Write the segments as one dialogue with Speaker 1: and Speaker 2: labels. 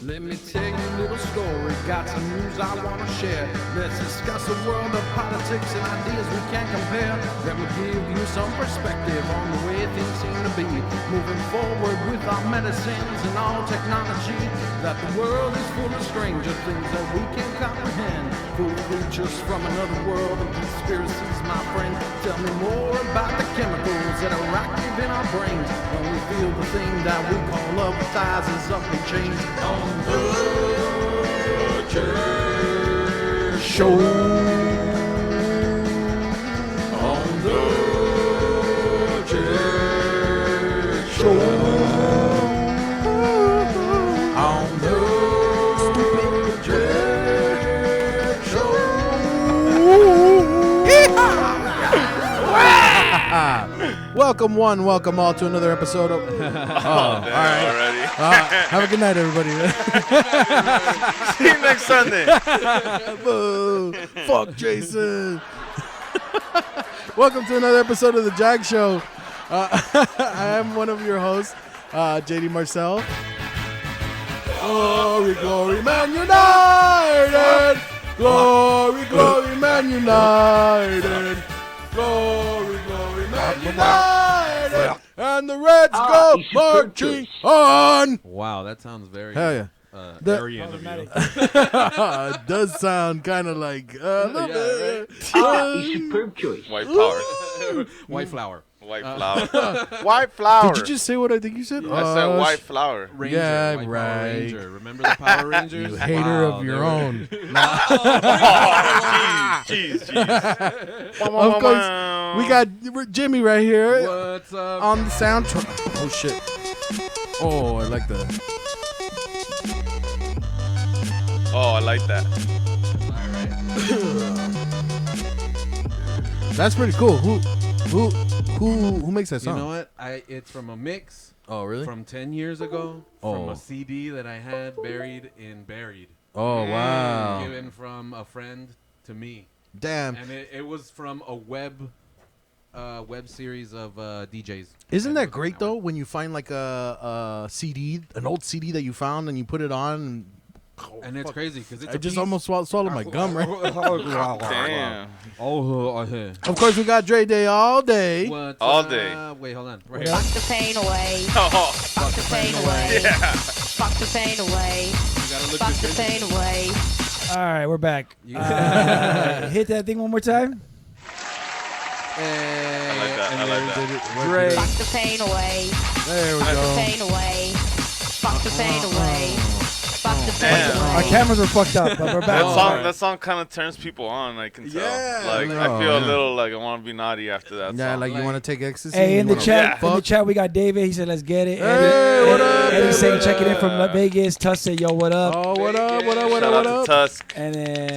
Speaker 1: Let me tell you a little story, got some news I want to share. Let's discuss a world of politics and ideas we can't compare. That will give you some perspective on the way things seem to be. Moving forward with our medicines and all technology. That the world is full of stranger things that we can comprehend. Fool creatures from another world and conspiracies, my friend. Tell me more about the chemicals that are active in our brains when we feel the thing that we call love ties us up in chains. On the JAG Show. On the JAG Show. On the JAG Show. Welcome one, welcome all to another episode of. All right.
Speaker 2: Already.
Speaker 1: Have a good night, everybody.
Speaker 2: See you next Sunday.
Speaker 1: Boo. Fuck Jason. Welcome to another episode of the JAG Show. I am one of your hosts, JD Marcel. Glory, glory, man united. Glory, glory, man united. Glory, glory, man united. And the Reds go marching on.
Speaker 3: Wow, that sounds very
Speaker 1: Hell yeah.
Speaker 3: Aryan of you.
Speaker 1: It does sound kind of like a little bit.
Speaker 4: Superb choice.
Speaker 2: White power.
Speaker 3: White flower.
Speaker 2: White flower. White flower.
Speaker 1: Did you just say what I think you said?
Speaker 2: I said white flower.
Speaker 3: Ranger,
Speaker 1: Yeah,
Speaker 3: White Power
Speaker 1: right.
Speaker 3: Ranger. Remember the Power Rangers?
Speaker 1: You hater of your own.
Speaker 2: Jeez.
Speaker 1: Of course, we got Jimmy right here
Speaker 3: What's up?
Speaker 1: on the soundtrack. Oh, shit. Oh, I like that.
Speaker 2: Oh, I like that.
Speaker 1: That's pretty cool. Who makes that
Speaker 3: You
Speaker 1: song?
Speaker 3: know what? It's from a mix
Speaker 1: Oh, really?
Speaker 3: from 10 years ago from
Speaker 1: Oh.
Speaker 3: a CD that I had buried.
Speaker 1: Oh, wow.
Speaker 3: Given from a friend to me.
Speaker 1: Damn.
Speaker 3: And it was from a web series of DJs.
Speaker 1: Isn't that great, though, when you find like a CD, an old CD that you found and you put it on?
Speaker 3: And it's crazy because it's
Speaker 1: I just almost swallowed my gum, right?
Speaker 2: Damn.
Speaker 1: Of course, we got Dre Day all day.
Speaker 3: What's
Speaker 2: All
Speaker 3: up?
Speaker 2: day.
Speaker 3: Wait, hold on. Right
Speaker 4: Fuck the pain away.
Speaker 2: Oh,
Speaker 4: Fuck the pain away.
Speaker 2: yeah.
Speaker 4: Fuck the pain away.
Speaker 3: You gotta look
Speaker 4: Fuck
Speaker 3: this
Speaker 4: the
Speaker 3: in.
Speaker 4: pain away.
Speaker 5: All right, we're back. Hit that thing one more time.
Speaker 3: Hey,
Speaker 2: I like that.
Speaker 3: and
Speaker 2: I like
Speaker 3: then
Speaker 2: that.
Speaker 3: Dre.
Speaker 4: Fuck the pain away.
Speaker 1: There we
Speaker 4: Fuck the
Speaker 1: go.
Speaker 4: pain away. Fuck the pain away. Fuck the pain
Speaker 2: Damn.
Speaker 5: Our
Speaker 4: away.
Speaker 5: cameras are fucked up, but we're back.
Speaker 2: That song kind of turns people on. I can tell.
Speaker 1: Yeah.
Speaker 2: Like
Speaker 1: Oh,
Speaker 2: I feel a
Speaker 1: yeah.
Speaker 2: little like I want to be naughty after that
Speaker 1: Yeah,
Speaker 2: song.
Speaker 1: like you want to take ecstasy?
Speaker 5: Hey, in
Speaker 1: You
Speaker 5: the
Speaker 1: wanna
Speaker 5: chat,
Speaker 1: fuck?
Speaker 5: we got David. He said, "Let's get it."
Speaker 1: Hey, what up,
Speaker 5: Eddie saying,
Speaker 1: David?
Speaker 5: "Checking in from Vegas." Tuss said, "Yo, what up?"
Speaker 1: Oh, what up, what up, what
Speaker 2: Shout
Speaker 1: up,
Speaker 2: out
Speaker 1: what
Speaker 2: to
Speaker 1: up?
Speaker 2: Tusk.
Speaker 5: And then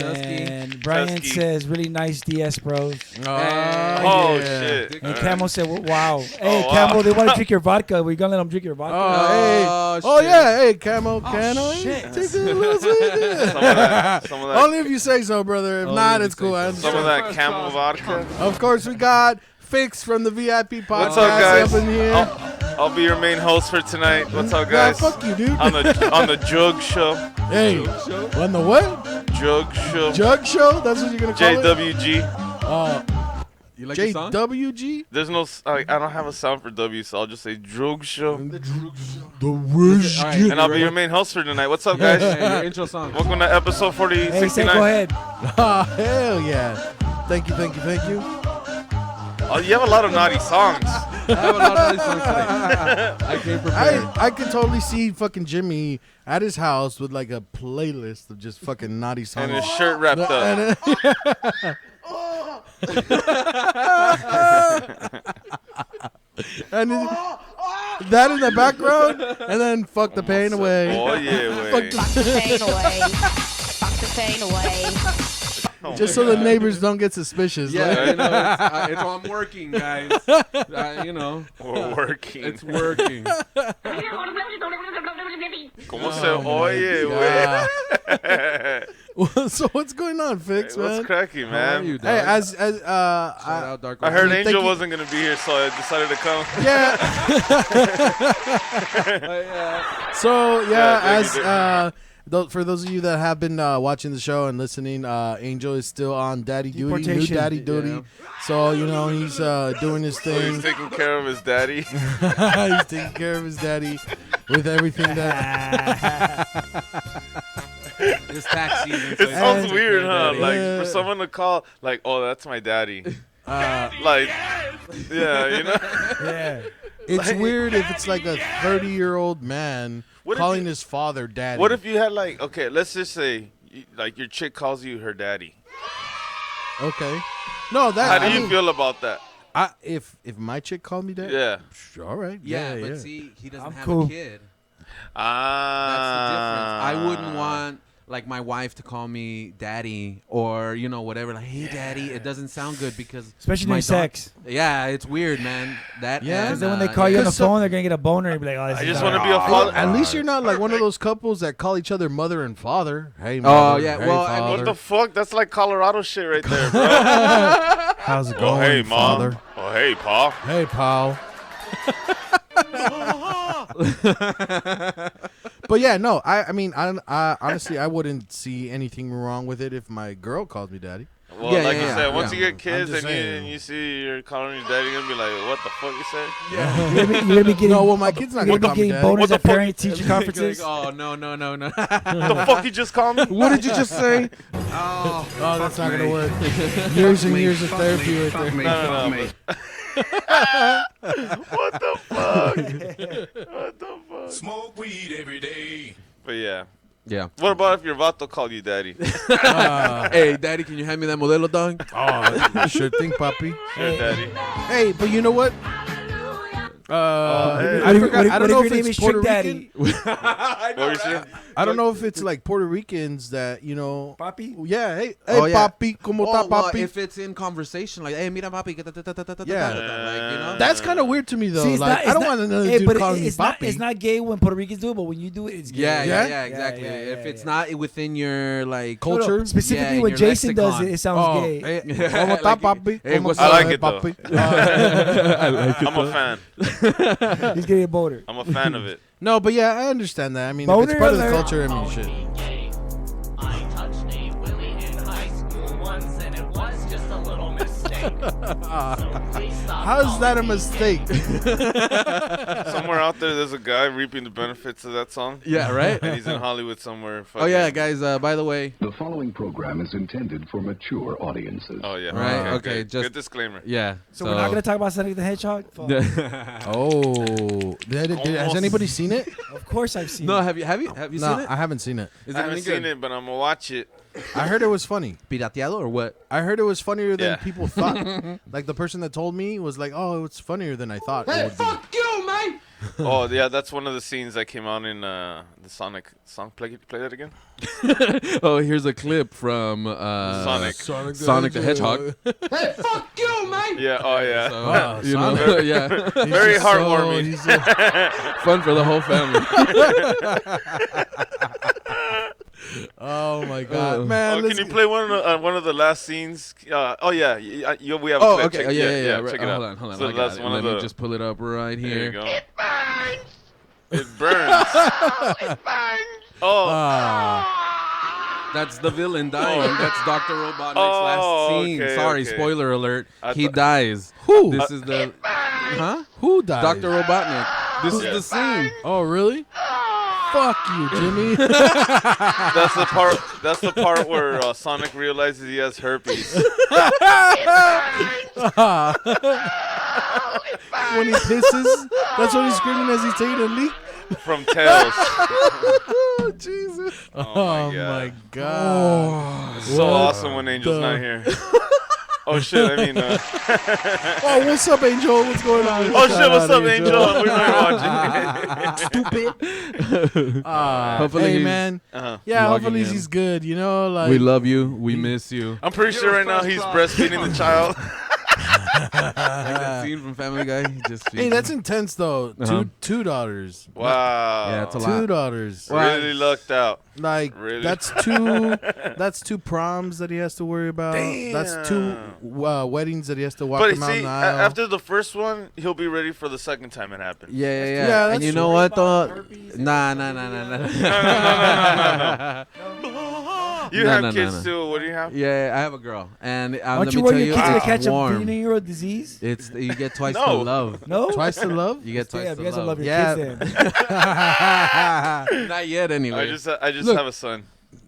Speaker 3: Tusky.
Speaker 5: Brian
Speaker 2: Tusky.
Speaker 5: says, "Really nice DS, bros."
Speaker 2: Oh
Speaker 1: yeah.
Speaker 2: shit.
Speaker 5: And
Speaker 2: Alright.
Speaker 5: Camel said, "Wow." Hey,
Speaker 2: wow.
Speaker 5: Camel, they want to drink your vodka. We're gonna let them drink your vodka.
Speaker 1: Oh, hey.
Speaker 3: Oh,
Speaker 1: Oh,
Speaker 3: shit.
Speaker 1: yeah. Hey, Camo. Cano.
Speaker 5: shit.
Speaker 1: Take a little sweet.
Speaker 2: Some of that.
Speaker 1: Only if you say so, brother. If
Speaker 3: Only
Speaker 1: not,
Speaker 3: if
Speaker 1: it's
Speaker 3: you
Speaker 1: cool.
Speaker 3: say
Speaker 1: I
Speaker 3: so.
Speaker 2: Some of
Speaker 1: understand.
Speaker 2: that camel vodka.
Speaker 1: Of course, we got Fix from the VIP podcast
Speaker 2: What's up, guys?
Speaker 1: up in here.
Speaker 2: I'll be your main host for tonight. What's up, guys?
Speaker 1: Nah, fuck you, dude.
Speaker 2: on the JAG Show.
Speaker 1: Hey, on the what?
Speaker 2: JAG Show.
Speaker 1: Jug show? That's what you're going to call it?
Speaker 2: JWG.
Speaker 3: You like the song?
Speaker 1: JWG?
Speaker 2: There's no. I don't have a sound for W, so I'll just say JAG Show.
Speaker 1: The Wish.
Speaker 3: All right.
Speaker 2: And I'll be your main host for tonight. What's up, guys?
Speaker 3: Hey, your intro song.
Speaker 2: Welcome to episode 40,
Speaker 5: Hey, say,
Speaker 2: 69.
Speaker 5: go ahead.
Speaker 1: Oh, hell yeah. Thank you.
Speaker 2: Oh, you have a lot of naughty songs.
Speaker 3: I have a lot of nice songs today. I came prepared.
Speaker 1: I could totally see fucking Jimmy at his house with like a playlist of just fucking naughty songs.
Speaker 2: And his shirt wrapped up.
Speaker 1: And that in the background, and then fuck the pain away.
Speaker 2: Oh, yeah,
Speaker 1: Fuck
Speaker 2: way.
Speaker 4: Fuck the pain away. Fuck the pain away.
Speaker 1: Just so the neighbors don't get suspicious.
Speaker 3: Yeah,
Speaker 1: like-
Speaker 3: you know, I'm working, guys. You know,
Speaker 2: We're working.
Speaker 3: it's working.
Speaker 2: ¿Cómo se oye, güey?
Speaker 6: So what's going on, Fix,
Speaker 2: Hey,
Speaker 6: man?
Speaker 2: what's cracking,
Speaker 3: How
Speaker 2: man?
Speaker 3: are you, dog?
Speaker 6: Hey, as
Speaker 3: Shout out, Dark
Speaker 2: I heard
Speaker 6: Thank
Speaker 2: Angel
Speaker 6: you.
Speaker 2: wasn't gonna be here, so I decided to come.
Speaker 6: yeah. So
Speaker 2: Yeah,
Speaker 6: as
Speaker 2: thank
Speaker 6: for those of you that have been watching the show and listening, Angel is still on daddy duty, new
Speaker 5: Deportation.
Speaker 6: daddy duty.
Speaker 3: Yeah.
Speaker 6: So he's doing his
Speaker 2: So
Speaker 6: thing.
Speaker 2: he's taking care of his daddy.
Speaker 6: He's taking care of his daddy with everything that.
Speaker 3: It's tax season. so
Speaker 2: It sounds
Speaker 3: it's
Speaker 2: weird, huh?
Speaker 3: daddy.
Speaker 2: Like
Speaker 6: Yeah.
Speaker 2: for someone to call, like, oh, that's my daddy.
Speaker 6: Uh,
Speaker 2: Like, yeah, you know.
Speaker 5: Yeah.
Speaker 6: it's weird if it's like a 30-year-old man
Speaker 2: What if
Speaker 6: calling
Speaker 2: you-
Speaker 6: his father daddy.
Speaker 2: What if you had like, okay, let's just say, like your chick calls you her daddy.
Speaker 6: Okay. No, that.
Speaker 2: How do
Speaker 6: I
Speaker 2: you
Speaker 6: mean,
Speaker 2: feel about that?
Speaker 6: if my chick called me daddy,
Speaker 2: Yeah.
Speaker 6: all right.
Speaker 3: Yeah,
Speaker 6: Yeah,
Speaker 3: but
Speaker 6: yeah.
Speaker 3: see, he doesn't
Speaker 5: I'm
Speaker 3: have
Speaker 5: cool.
Speaker 3: a kid. That's the difference. I wouldn't want like my wife to call me daddy or whatever. Like, hey, daddy. It doesn't sound good because
Speaker 5: Especially
Speaker 3: my
Speaker 5: during sex.
Speaker 3: Yeah, it's weird, man. That
Speaker 6: Yeah.
Speaker 5: Because then when they call you on the
Speaker 6: Cause so-
Speaker 5: phone, they're going to get a boner and be like, oh, this
Speaker 2: I
Speaker 5: is
Speaker 2: just
Speaker 5: not
Speaker 2: want to be a
Speaker 5: right.
Speaker 2: father.
Speaker 6: At least you're not like one of those couples that call each other mother and father. Hey,
Speaker 3: Oh,
Speaker 6: mother.
Speaker 3: yeah,
Speaker 6: Hey,
Speaker 3: well, I mean-
Speaker 6: father.
Speaker 2: What the fuck? That's like Colorado shit right there, bro.
Speaker 6: How's it
Speaker 2: Oh,
Speaker 6: going,
Speaker 2: hey, mom.
Speaker 6: father?
Speaker 2: Oh, hey, pa.
Speaker 6: Hey, pal. But yeah, no. I mean, I honestly, I wouldn't see anything wrong with it if my girl calls me daddy.
Speaker 2: Well,
Speaker 3: Yeah,
Speaker 2: like
Speaker 3: yeah,
Speaker 2: you
Speaker 3: yeah,
Speaker 2: said, once
Speaker 3: yeah.
Speaker 2: you get kids
Speaker 6: just
Speaker 2: and
Speaker 6: saying.
Speaker 2: you see you're calling your daddy, you're gonna be like, what the fuck you say?
Speaker 5: You're going to be getting,
Speaker 6: No, well, my kid's not
Speaker 5: you're
Speaker 6: gonna
Speaker 5: gonna be
Speaker 6: call me
Speaker 5: getting
Speaker 6: daddy.
Speaker 5: boners
Speaker 2: What the
Speaker 5: at
Speaker 2: fuck?
Speaker 5: parent-teacher conferences.
Speaker 3: Oh, no.
Speaker 2: the fuck you just called me?
Speaker 6: What did you just say?
Speaker 3: Oh,
Speaker 6: Oh, that's not gonna work. Years and years of therapy right there.
Speaker 2: No. What the fuck? What the fuck?
Speaker 1: Smoke weed every day.
Speaker 2: But yeah.
Speaker 3: yeah.
Speaker 2: What about if your vato called you daddy?
Speaker 3: Hey, daddy, can you hand me that modelo, dog?
Speaker 6: Oh, sure thing, puppy.
Speaker 2: Sure, daddy.
Speaker 6: Hey, but you know what?
Speaker 2: hey.
Speaker 6: I forgot. I don't know if
Speaker 5: your name
Speaker 6: it's
Speaker 5: is Trick
Speaker 6: Puerto
Speaker 5: Daddy?
Speaker 6: Rican.
Speaker 2: What were you saying?
Speaker 6: I don't know if it's like Puerto Ricans that
Speaker 5: Papi?
Speaker 6: Yeah. Hey,
Speaker 3: Oh, yeah.
Speaker 6: papi, como
Speaker 3: Oh,
Speaker 6: ta,
Speaker 3: well,
Speaker 6: papi?
Speaker 3: if it's in conversation, like, hey, mira, papi,
Speaker 6: Yeah.
Speaker 3: like,
Speaker 6: That's kind of weird to me though.
Speaker 5: See, it's
Speaker 6: like,
Speaker 5: not,
Speaker 6: I don't want another dude
Speaker 5: but
Speaker 6: calling me
Speaker 5: it's
Speaker 6: papi.
Speaker 5: It's not gay when Puerto Ricans do it, but when you do it, it's gay.
Speaker 3: Yeah,
Speaker 6: Yeah?
Speaker 3: exactly.
Speaker 5: Yeah,
Speaker 3: If it's
Speaker 5: yeah.
Speaker 3: not within your like
Speaker 5: No, no,
Speaker 6: culture.
Speaker 5: specifically
Speaker 3: Yeah,
Speaker 5: when
Speaker 3: your
Speaker 5: Jason does
Speaker 3: lexicon.
Speaker 5: it, it sounds
Speaker 6: Oh,
Speaker 5: gay.
Speaker 6: hey, como ta,
Speaker 3: Like,
Speaker 6: papi?
Speaker 3: hey,
Speaker 6: Como
Speaker 3: what's
Speaker 6: ta,
Speaker 2: up? I like
Speaker 6: hey,
Speaker 2: it, though.
Speaker 6: papi?
Speaker 2: I'm a fan.
Speaker 5: He's getting a boner.
Speaker 2: I'm a fan of it.
Speaker 6: No, but yeah, I understand that. I mean, if
Speaker 5: Boner
Speaker 6: it's part of the
Speaker 5: alert.
Speaker 6: culture, I mean, shit.
Speaker 7: I touched a willy in high school once and it was just a little mistake.
Speaker 6: How's that a mistake?
Speaker 2: Somewhere out there, there's a guy reaping the benefits of that song.
Speaker 3: Yeah, right?
Speaker 2: And he's in Hollywood somewhere.
Speaker 3: Oh yeah,
Speaker 2: fucking-
Speaker 3: guys. By the way,
Speaker 8: The following program is intended for mature audiences.
Speaker 2: Oh yeah.
Speaker 3: Right, okay,
Speaker 2: good.
Speaker 3: just-
Speaker 2: Good disclaimer.
Speaker 3: yeah.
Speaker 5: So we're not going to talk about Sonic the Hedgehog? Fuck.
Speaker 6: Oh, has
Speaker 2: Almost.
Speaker 6: anybody seen it?
Speaker 5: Of course I've seen
Speaker 3: No,
Speaker 5: it.
Speaker 3: have you
Speaker 6: No,
Speaker 3: seen it?
Speaker 6: I haven't seen it.
Speaker 3: Is
Speaker 2: I
Speaker 3: it
Speaker 2: haven't
Speaker 3: any
Speaker 2: seen
Speaker 3: good?
Speaker 2: it, but I'm gonna watch it.
Speaker 6: I heard it was funny.
Speaker 3: Pirateado or what?
Speaker 6: I heard it was funnier than
Speaker 2: Yeah.
Speaker 6: people thought. Like the person that told me was like, "Oh, it's funnier than I thought it would be."
Speaker 2: Oh yeah, that's one of the scenes that came out in the Sonic song. Play that again.
Speaker 3: Oh, here's a clip from
Speaker 2: Sonic.
Speaker 3: Sonic the Hedgehog.
Speaker 2: Yeah. Oh yeah.
Speaker 3: So,
Speaker 6: Wow,
Speaker 3: you know,
Speaker 6: Sonic.
Speaker 3: yeah,
Speaker 2: Very
Speaker 6: He's so-
Speaker 2: heartwarming.
Speaker 6: he's so-
Speaker 3: fun for the whole family.
Speaker 6: oh my god, man!
Speaker 2: Oh, can you play one of the last scenes? Oh yeah, we have a
Speaker 3: Oh,
Speaker 2: clip.
Speaker 3: okay.
Speaker 2: Check,
Speaker 3: Oh, yeah. Right.
Speaker 2: Check it out.
Speaker 3: Hold on.
Speaker 2: So
Speaker 3: I got
Speaker 2: that's
Speaker 3: it.
Speaker 2: one
Speaker 3: Let
Speaker 2: of
Speaker 3: me
Speaker 2: the.
Speaker 3: just pull it up right
Speaker 2: There you
Speaker 3: here.
Speaker 2: go. It burns. Oh.
Speaker 3: That's the villain dying.
Speaker 2: Oh.
Speaker 3: That's Dr. Robotnik's
Speaker 2: Oh,
Speaker 3: last scene.
Speaker 2: okay,
Speaker 3: Sorry,
Speaker 2: okay.
Speaker 3: spoiler alert.
Speaker 2: I
Speaker 3: He
Speaker 2: thought-
Speaker 3: dies.
Speaker 6: Who?
Speaker 3: This is the. Huh?
Speaker 6: Who died?
Speaker 3: Dr. Robotnik. This is
Speaker 2: Yeah.
Speaker 3: the scene.
Speaker 6: Oh, really? Fuck you, Jimmy.
Speaker 2: That's the part. That's the part where Sonic realizes he has herpes.
Speaker 6: When he pisses, that's what he's screaming as he's taking a leak.
Speaker 2: From Tails.
Speaker 6: Oh, Jesus.
Speaker 2: Oh my
Speaker 6: God.
Speaker 2: It's so awesome when Angel's
Speaker 6: the-
Speaker 2: not here. Oh shit! I mean.
Speaker 6: Oh, what's up, Angel? What's going on?
Speaker 2: Oh shit! What's up, Angel?
Speaker 6: Angel?
Speaker 2: We might watch
Speaker 6: Stupid.
Speaker 3: Hopefully
Speaker 6: Hey,
Speaker 3: he's
Speaker 6: man.
Speaker 2: Uh-huh.
Speaker 6: Yeah,
Speaker 3: logging
Speaker 6: hopefully
Speaker 3: in.
Speaker 6: he's good. You know, like
Speaker 3: We love you. We miss you.
Speaker 2: I'm pretty sure right now he's breastfeeding the child.
Speaker 3: that scene from Family Guy. He just
Speaker 6: Hey, that's intense though.
Speaker 3: Uh-huh.
Speaker 6: Two daughters.
Speaker 2: Wow.
Speaker 3: Yeah, it's a
Speaker 6: Two
Speaker 3: lot.
Speaker 6: daughters.
Speaker 2: Really lucked out.
Speaker 6: Like
Speaker 2: Really?
Speaker 6: that's two proms that he has to worry about. That's two weddings that he has to walk
Speaker 2: But
Speaker 6: them out
Speaker 2: see,
Speaker 6: the aisle.
Speaker 2: after the first one, he'll be ready for the second time it happens.
Speaker 3: Yeah.
Speaker 6: Yeah,
Speaker 3: And
Speaker 6: that's
Speaker 3: you know
Speaker 6: true.
Speaker 3: what though? Nah.
Speaker 2: You
Speaker 3: No,
Speaker 2: have
Speaker 3: no, no,
Speaker 2: kids
Speaker 3: no.
Speaker 2: too. What do you have?
Speaker 3: Yeah, I have a girl, and
Speaker 5: Why
Speaker 3: let
Speaker 5: don't
Speaker 3: me
Speaker 5: you worry
Speaker 3: tell
Speaker 5: your
Speaker 3: you,
Speaker 5: kids gonna
Speaker 3: it's
Speaker 5: catch a
Speaker 3: warm.
Speaker 5: venereal disease?
Speaker 3: It's you get twice
Speaker 2: No.
Speaker 3: the love.
Speaker 5: No.
Speaker 6: Twice the love.
Speaker 3: You get twice
Speaker 5: Damn,
Speaker 3: the
Speaker 5: you guys don't
Speaker 3: love.
Speaker 5: love your
Speaker 6: Yeah.
Speaker 5: kids then.
Speaker 3: Not yet, anyway.
Speaker 2: I just
Speaker 6: Look.
Speaker 2: have a son.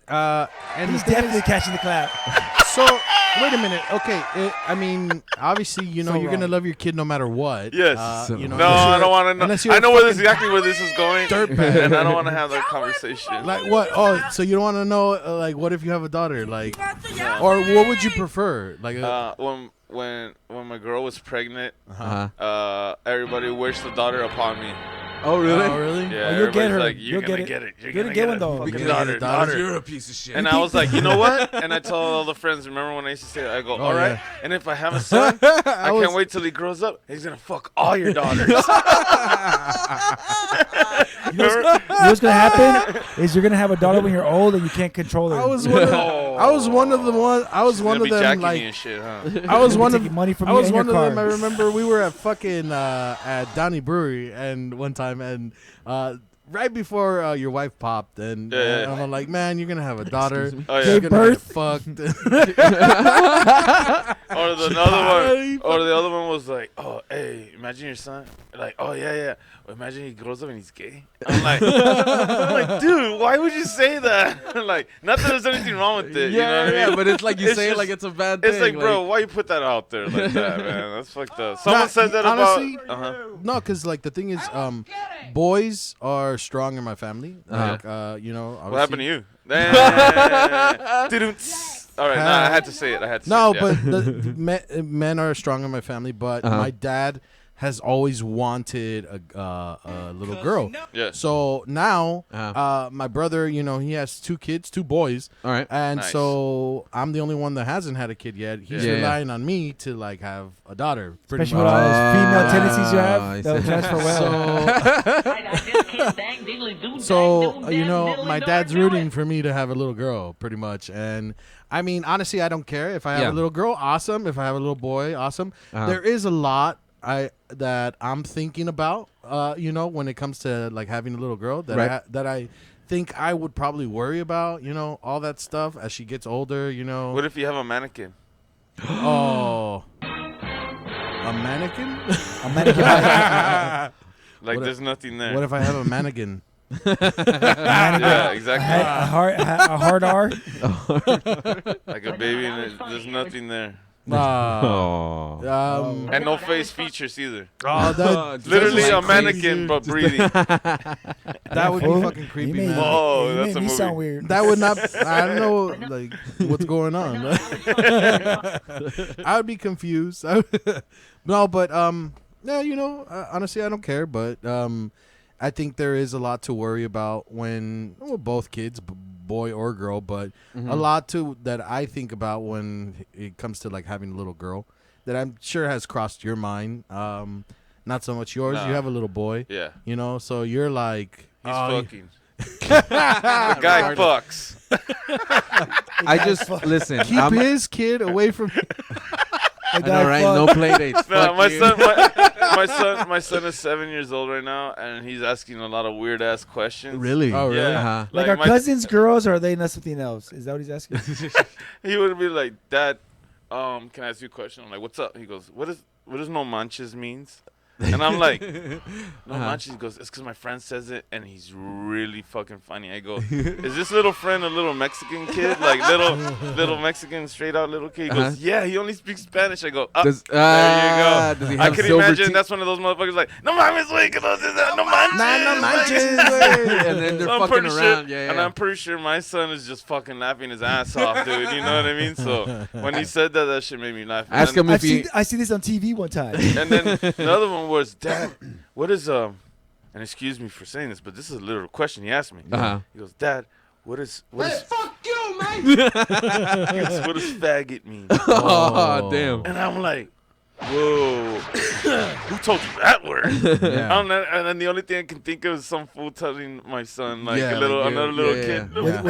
Speaker 6: And
Speaker 5: He's
Speaker 6: the thing
Speaker 5: definitely
Speaker 6: is,
Speaker 5: catching the clap.
Speaker 6: so wait a minute. Okay, I mean, obviously, you know,
Speaker 5: So
Speaker 6: you're gonna
Speaker 5: wrong.
Speaker 6: love your kid no matter what.
Speaker 2: Yes.
Speaker 6: You know,
Speaker 2: No,
Speaker 6: unless
Speaker 2: I
Speaker 6: you're-
Speaker 2: don't want to know.
Speaker 6: unless you're
Speaker 2: I
Speaker 6: a
Speaker 2: know
Speaker 6: fucking
Speaker 2: exactly where this is going,
Speaker 6: dirtbag.
Speaker 2: and I don't want to have that conversation.
Speaker 6: Like what? Oh, so you don't want to know? Like, what if you have a daughter? Like, or what would you prefer? Like,
Speaker 2: When my girl was pregnant,
Speaker 3: Uh-huh.
Speaker 2: everybody wished the daughter upon me.
Speaker 3: Oh, really?
Speaker 6: oh, really?
Speaker 2: Yeah,
Speaker 5: you'll get
Speaker 2: everybody's
Speaker 5: her.
Speaker 2: like, you're
Speaker 5: You'll
Speaker 2: gonna
Speaker 5: get it.
Speaker 2: get it. You're
Speaker 5: You're
Speaker 2: gonna
Speaker 5: gonna
Speaker 2: get
Speaker 5: get one,
Speaker 2: a
Speaker 5: though.
Speaker 2: fucking
Speaker 6: You're gonna get a daughter.
Speaker 3: You're a piece of shit.
Speaker 2: And I was like, you know what? And I told all the friends, remember when I used to say that? I go, all right.
Speaker 6: yeah.
Speaker 2: And if I have a son, I
Speaker 6: was-
Speaker 2: can't wait till he grows up. He's going to fuck all your daughters.
Speaker 5: You know what's gonna happen is you're gonna have a daughter when you're old and you can't control her.
Speaker 6: I was one of
Speaker 2: Gonna
Speaker 6: of
Speaker 2: be
Speaker 6: them.
Speaker 2: jacking me
Speaker 6: Like,
Speaker 2: and shit, huh?
Speaker 6: I was one of
Speaker 5: taking money from
Speaker 6: I
Speaker 5: you
Speaker 6: was
Speaker 5: and
Speaker 6: one of
Speaker 5: your
Speaker 6: them. I
Speaker 5: car.
Speaker 6: remember we were at fucking at Downey Brewery and one time and right before your wife popped and,
Speaker 2: Yeah.
Speaker 6: and I'm like, man, you're gonna have a daughter.
Speaker 2: Oh, yeah.
Speaker 6: She's
Speaker 5: Gave
Speaker 6: gonna get
Speaker 5: birth.
Speaker 6: fucked.
Speaker 2: Or the other one, or the other one was like, "Oh, hey, imagine your son." Like, "Oh yeah." Well, imagine he grows up and he's gay. I'm like, dude, why would you say that? Like, not that there's anything wrong with it. You know what I mean?
Speaker 3: But it's like you
Speaker 2: It's
Speaker 3: say it
Speaker 2: just-
Speaker 3: like it's a bad thing.
Speaker 2: It's like, bro, why you put that out there like that, man? That's fucked up. Someone
Speaker 6: Nah,
Speaker 2: said that
Speaker 6: honestly,
Speaker 2: about.
Speaker 6: No, because like the thing is, boys are strong in my family.
Speaker 3: Uh-huh.
Speaker 6: Like, you know,
Speaker 2: What happened to you? All right, I had to say it.
Speaker 6: No,
Speaker 2: yeah.
Speaker 6: but the men are strong in my family. But my dad has always wanted a little girl.
Speaker 2: Yeah.
Speaker 6: So now, my brother, you know, he has two kids, two boys.
Speaker 3: All right.
Speaker 6: And
Speaker 2: Nice.
Speaker 6: so I'm the only one that hasn't had a kid yet. He's
Speaker 3: Yeah.
Speaker 6: relying on me to like have a daughter. Pretty
Speaker 5: Especially
Speaker 6: much.
Speaker 5: with all those female
Speaker 3: I
Speaker 5: tendencies you have,
Speaker 3: see.
Speaker 5: they'll transfer well.
Speaker 6: So you know, my dad's rooting for me to have a little girl, pretty much. And I mean, honestly, I don't care if I have
Speaker 3: Yeah.
Speaker 6: a little girl. Awesome. If I have a little boy, awesome. There is a lot that I'm thinking about. You know, when it comes to like having a little girl, that
Speaker 3: Right.
Speaker 6: I think I would probably worry about. You know, all that stuff as she gets older. You know.
Speaker 2: What if you have a mannequin?
Speaker 6: Oh. A mannequin?
Speaker 5: A mannequin.
Speaker 2: Like,
Speaker 6: What
Speaker 2: there's nothing there.
Speaker 6: What if I have a mannequin?
Speaker 2: Yeah, exactly.
Speaker 5: a hard R.
Speaker 2: Like a baby, and there's nothing there.
Speaker 3: Oh.
Speaker 2: And no face features either.
Speaker 6: That,
Speaker 2: Literally
Speaker 6: that's
Speaker 2: a
Speaker 6: like
Speaker 2: mannequin,
Speaker 6: crazy.
Speaker 2: but breathing.
Speaker 6: That would be
Speaker 5: Fool.
Speaker 6: fucking creepy,
Speaker 5: You made-
Speaker 6: man.
Speaker 2: Oh,
Speaker 5: you
Speaker 2: that's
Speaker 5: made
Speaker 2: a
Speaker 5: me
Speaker 2: movie.
Speaker 5: sound weird.
Speaker 6: That would not. I don't know, like what's going on. I would be confused. No, but yeah, you know, honestly, I don't care. But I think there is a lot to worry about when both kids, boy or girl, but a lot to that I think about when it comes to like having a little girl that I'm sure has crossed your mind. Not so much yours.
Speaker 2: Nah.
Speaker 6: You have a little boy.
Speaker 2: Yeah.
Speaker 6: You know, so you're like
Speaker 2: He's
Speaker 6: oh,
Speaker 2: fucking. The guy fucks.
Speaker 3: I just listen.
Speaker 6: keep
Speaker 3: I'm,
Speaker 6: his kid away from.
Speaker 3: I know, right? No play dates.
Speaker 2: No,
Speaker 3: Fuck
Speaker 2: my
Speaker 3: you.
Speaker 2: son, my son is 7 years old right now, and he's asking a lot of weird ass questions.
Speaker 3: Really?
Speaker 6: Oh, really?
Speaker 2: Yeah.
Speaker 3: Uh-huh.
Speaker 5: Like our
Speaker 2: my-
Speaker 5: cousins' girls, or are they not something else? Is that what he's asking?
Speaker 2: He would be like, "Dad, can I ask you a question?" I'm like, "What's up?" He goes, "What does no manches means?" And I'm like, "No manches." He goes, "It's because my friend says it, and he's really fucking funny." I go, "Is this little friend a little Mexican kid, like little Mexican straight out little kid?" He goes, "Yeah, he only speaks Spanish." I go, "Ah,
Speaker 3: Does,
Speaker 2: there you go."
Speaker 3: Does he
Speaker 2: I
Speaker 3: have
Speaker 2: could
Speaker 3: silver
Speaker 2: imagine
Speaker 3: teeth?
Speaker 2: that's one of those motherfuckers like, "No mames, güey, que no se da, no manches."
Speaker 6: No manches,
Speaker 3: And then they're
Speaker 2: I'm
Speaker 3: fucking
Speaker 2: pretty
Speaker 3: around.
Speaker 2: sure,
Speaker 3: Yeah,
Speaker 2: and
Speaker 3: yeah.
Speaker 2: I'm pretty sure my son is just fucking laughing his ass off, dude. You know what I mean? So when he said that, that shit made me laugh.
Speaker 3: Ask him if he.
Speaker 5: I see this on TV one time.
Speaker 2: And then the other one was, "Dad, what is and excuse me for saying this, but this is a literal question he asked me."
Speaker 3: Uh-huh.
Speaker 2: He goes, "Dad, what is fuck you, man." He goes, "What does faggot mean?"
Speaker 3: Oh, damn.
Speaker 2: And I'm like, whoa, who told you that word?
Speaker 6: Yeah.
Speaker 2: I don't know, and then the only thing I can think of is some fool telling my son, like
Speaker 6: Yeah,
Speaker 2: a little,
Speaker 6: like,
Speaker 2: another little kid.
Speaker 6: yeah.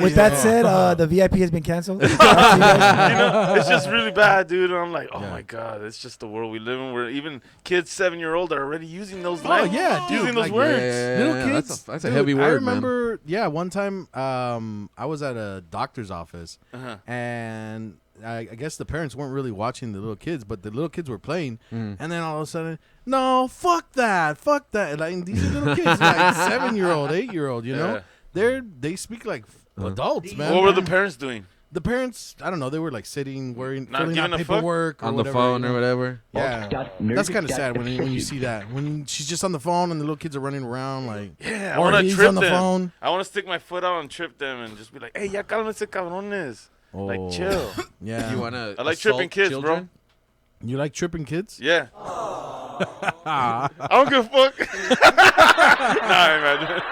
Speaker 5: With that said, the VIP has been canceled.
Speaker 2: You know, it's just really bad, dude. And I'm like, oh
Speaker 6: Yeah.
Speaker 2: my god, it's just the world we live in. Where even kids 7-year-old are already using those.
Speaker 6: Oh, yeah, dude,
Speaker 2: using those
Speaker 6: like,
Speaker 2: words.
Speaker 6: Little kids.
Speaker 3: That's a
Speaker 6: Dude,
Speaker 3: heavy word,
Speaker 6: I
Speaker 3: man.
Speaker 6: remember, one time I was at a doctor's office,
Speaker 2: Uh-huh.
Speaker 6: and I guess the parents weren't really watching the little kids, but the little kids were playing, and then all of a sudden, no, fuck that. Like, these are little kids, like 7-year-old, 8-year-old, you know? They speak like adults, man.
Speaker 2: What were the parents doing?
Speaker 6: The parents, I don't know, they were like sitting, filling
Speaker 2: giving
Speaker 6: out
Speaker 2: a fuck?
Speaker 6: paperwork or
Speaker 3: On the
Speaker 6: whatever,
Speaker 3: phone
Speaker 6: you know?
Speaker 3: or whatever.
Speaker 6: Yeah, that's kind of sad when you see that. When she's just on the phone and the little kids are running around like,
Speaker 2: Yeah, I
Speaker 6: or
Speaker 2: want to
Speaker 6: he's
Speaker 2: trip
Speaker 6: on the
Speaker 2: them.
Speaker 6: phone.
Speaker 2: I want to stick my foot out and trip them and just be like, hey, ya cálmense cabrones.
Speaker 6: Oh.
Speaker 2: Like, chill.
Speaker 6: Yeah,
Speaker 3: You wanna?
Speaker 2: I like
Speaker 3: assault
Speaker 2: tripping kids,
Speaker 3: children?
Speaker 6: You like tripping kids?
Speaker 2: Yeah. I don't give a fuck. Nah, imagine.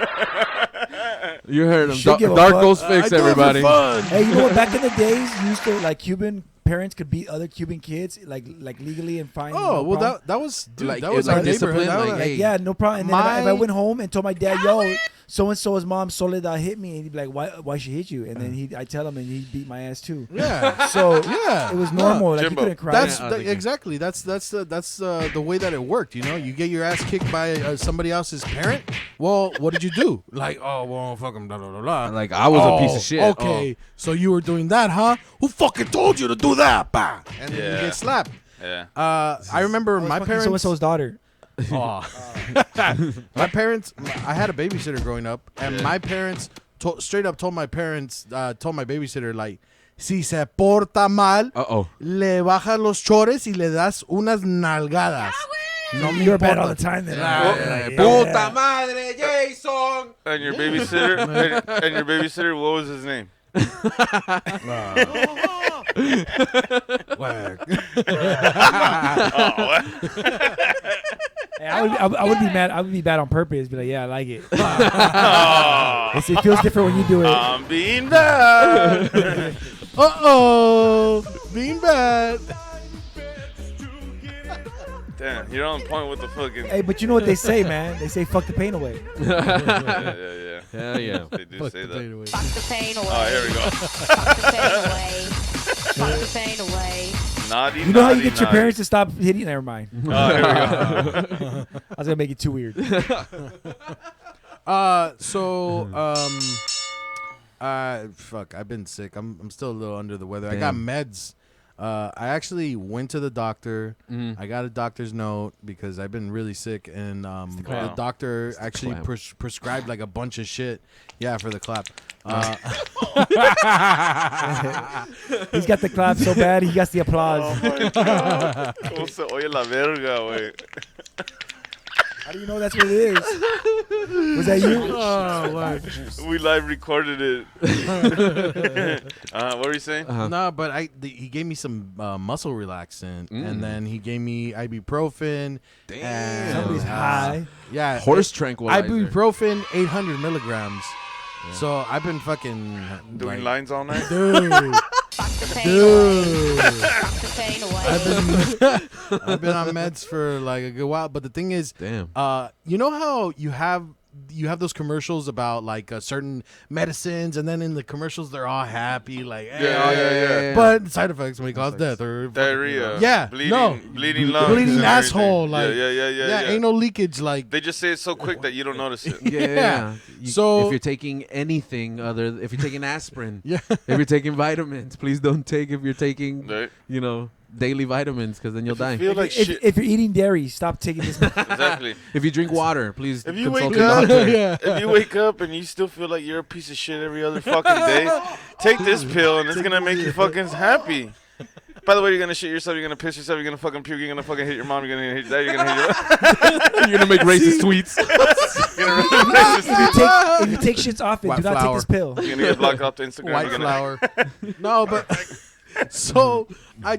Speaker 3: You heard him.
Speaker 5: Should give a
Speaker 3: Dark
Speaker 5: fuck.
Speaker 3: Ghost Fix,
Speaker 6: I do it for
Speaker 3: everybody.
Speaker 6: fun.
Speaker 5: Hey, you know what? Back in the days, you used to like Cuban parents could beat other Cuban kids like legally and fine.
Speaker 6: Oh,
Speaker 5: no
Speaker 6: well,
Speaker 5: problem.
Speaker 6: that was, dude,
Speaker 3: Like,
Speaker 6: that was
Speaker 3: like
Speaker 6: our neighborhood.
Speaker 3: discipline,
Speaker 6: That was-
Speaker 3: like,
Speaker 5: Like,
Speaker 3: hey,
Speaker 5: yeah, no problem. And then if I
Speaker 6: my-
Speaker 5: went home and told my dad, yo, so and so's mom Soledad hit me, and he'd be like, why she hit you? And then I tell him, and he beat my ass too.
Speaker 6: yeah,
Speaker 5: So
Speaker 6: yeah,
Speaker 5: it was normal. Like you
Speaker 2: Jimbo.
Speaker 5: couldn't cry.
Speaker 6: That's
Speaker 3: Yeah, I think-
Speaker 6: exactly. That's the way that it worked. You know, you get your ass kicked by somebody else's parent. Well, what did you do? Like, oh, well, fuck him, blah blah blah blah.
Speaker 3: Like, I was a piece of shit.
Speaker 6: Okay, so you were doing that, huh? Who fucking told you to do that? Bah! And then you
Speaker 2: Yeah.
Speaker 6: get slapped.
Speaker 2: Yeah.
Speaker 6: I remember my parents.
Speaker 5: So and so's daughter.
Speaker 6: Oh. My parents. I had a babysitter growing up, and my parents straight up told my babysitter like, si se porta mal,
Speaker 3: Uh-oh.
Speaker 6: le bajas los chores y le das unas nalgadas. No me
Speaker 5: You're bad
Speaker 6: importa.
Speaker 5: all the time. Then.
Speaker 3: Puta madre, Jason!
Speaker 2: And your babysitter, and your babysitter, what was his name?
Speaker 6: Whack.
Speaker 2: Oh, what?
Speaker 5: Hey, I would be mad. I would be bad on purpose. Be like, yeah, I like it.
Speaker 2: Oh,
Speaker 5: It feels different when you do it.
Speaker 2: I'm being bad.
Speaker 6: Uh-oh. Being bad.
Speaker 2: Damn, you're on point with the fucking.
Speaker 5: Hey, but you know what they say, man? They say fuck the pain away.
Speaker 2: Yeah.
Speaker 3: Hell yeah.
Speaker 2: They do say that.
Speaker 6: Potato.
Speaker 4: Fuck the pain away.
Speaker 2: Oh, here we go.
Speaker 4: Fuck the pain away. Fuck the pain away.
Speaker 2: Naughty,
Speaker 5: You know how you
Speaker 2: naughty,
Speaker 5: get your
Speaker 2: naughty.
Speaker 5: parents to stop hitting? Never mind.
Speaker 2: Oh, here we go.
Speaker 5: I was gonna make it too weird.
Speaker 6: Fuck, I've been sick. I'm still a little under the weather. I got meds. I actually went to the doctor. I got a doctor's note because I've been really sick, and the doctor actually prescribed like a bunch of shit. Yeah, for the clap.
Speaker 5: He's got the clap so bad, he got the applause.
Speaker 2: Oh my god. ¿Cómo se oye la verga, güey?
Speaker 5: How do you know that's what it is? Was that you?
Speaker 2: We live recorded it. What were you saying?
Speaker 6: No, but he gave me some muscle relaxant, and then he gave me ibuprofen. Damn.
Speaker 5: Somebody's high.
Speaker 6: Yeah.
Speaker 3: Horse tranquilizer.
Speaker 6: Ibuprofen, 800 milligrams. So I've been fucking
Speaker 2: Doing lines all night?
Speaker 6: dude.
Speaker 4: Fuck the pain away. Fuck the pain away.
Speaker 6: I've been on meds for like a good while, but the thing is,
Speaker 3: Damn.
Speaker 6: you know how you have those commercials about like certain medicines, and then in the commercials they're all happy, like
Speaker 2: Yeah.
Speaker 6: but side effects may cause death or
Speaker 2: Diarrhea.
Speaker 6: Yeah,
Speaker 2: Bleeding,
Speaker 6: no.
Speaker 2: bleeding lungs.
Speaker 6: bleeding
Speaker 2: and
Speaker 6: asshole,
Speaker 2: everything.
Speaker 6: like
Speaker 2: Yeah.
Speaker 6: ain't no leakage, like
Speaker 2: They just say it so quick that you don't notice it.
Speaker 3: Yeah.
Speaker 6: So-
Speaker 3: if you're taking anything if you're taking aspirin,
Speaker 6: yeah.
Speaker 3: if you're taking vitamins, please don't take if you're taking,
Speaker 2: Right?
Speaker 3: daily vitamins, because then you'll die.
Speaker 2: Feel like
Speaker 5: If,
Speaker 2: shit.
Speaker 5: if you're eating dairy, stop taking this.
Speaker 2: Exactly.
Speaker 3: If you drink water, please
Speaker 2: If you
Speaker 3: consult
Speaker 2: wake
Speaker 3: your
Speaker 2: up,
Speaker 3: doctor.
Speaker 2: if you wake up and you still feel like you're a piece of shit every other fucking day, take this pill and it's gonna make you fucking happy. By the way, you're gonna shit yourself, you're gonna piss yourself, you're gonna fucking puke, you're gonna fucking hit your mom, you're gonna hit your dad, you're gonna hit your.
Speaker 3: You're gonna make racist tweets.
Speaker 2: You're gonna really racist.
Speaker 5: If you take shits off it,
Speaker 6: White
Speaker 5: do not
Speaker 6: flour.
Speaker 5: take this pill.
Speaker 2: You're gonna get blocked off to Instagram.
Speaker 6: White
Speaker 2: You're gonna,
Speaker 6: flour. No, but So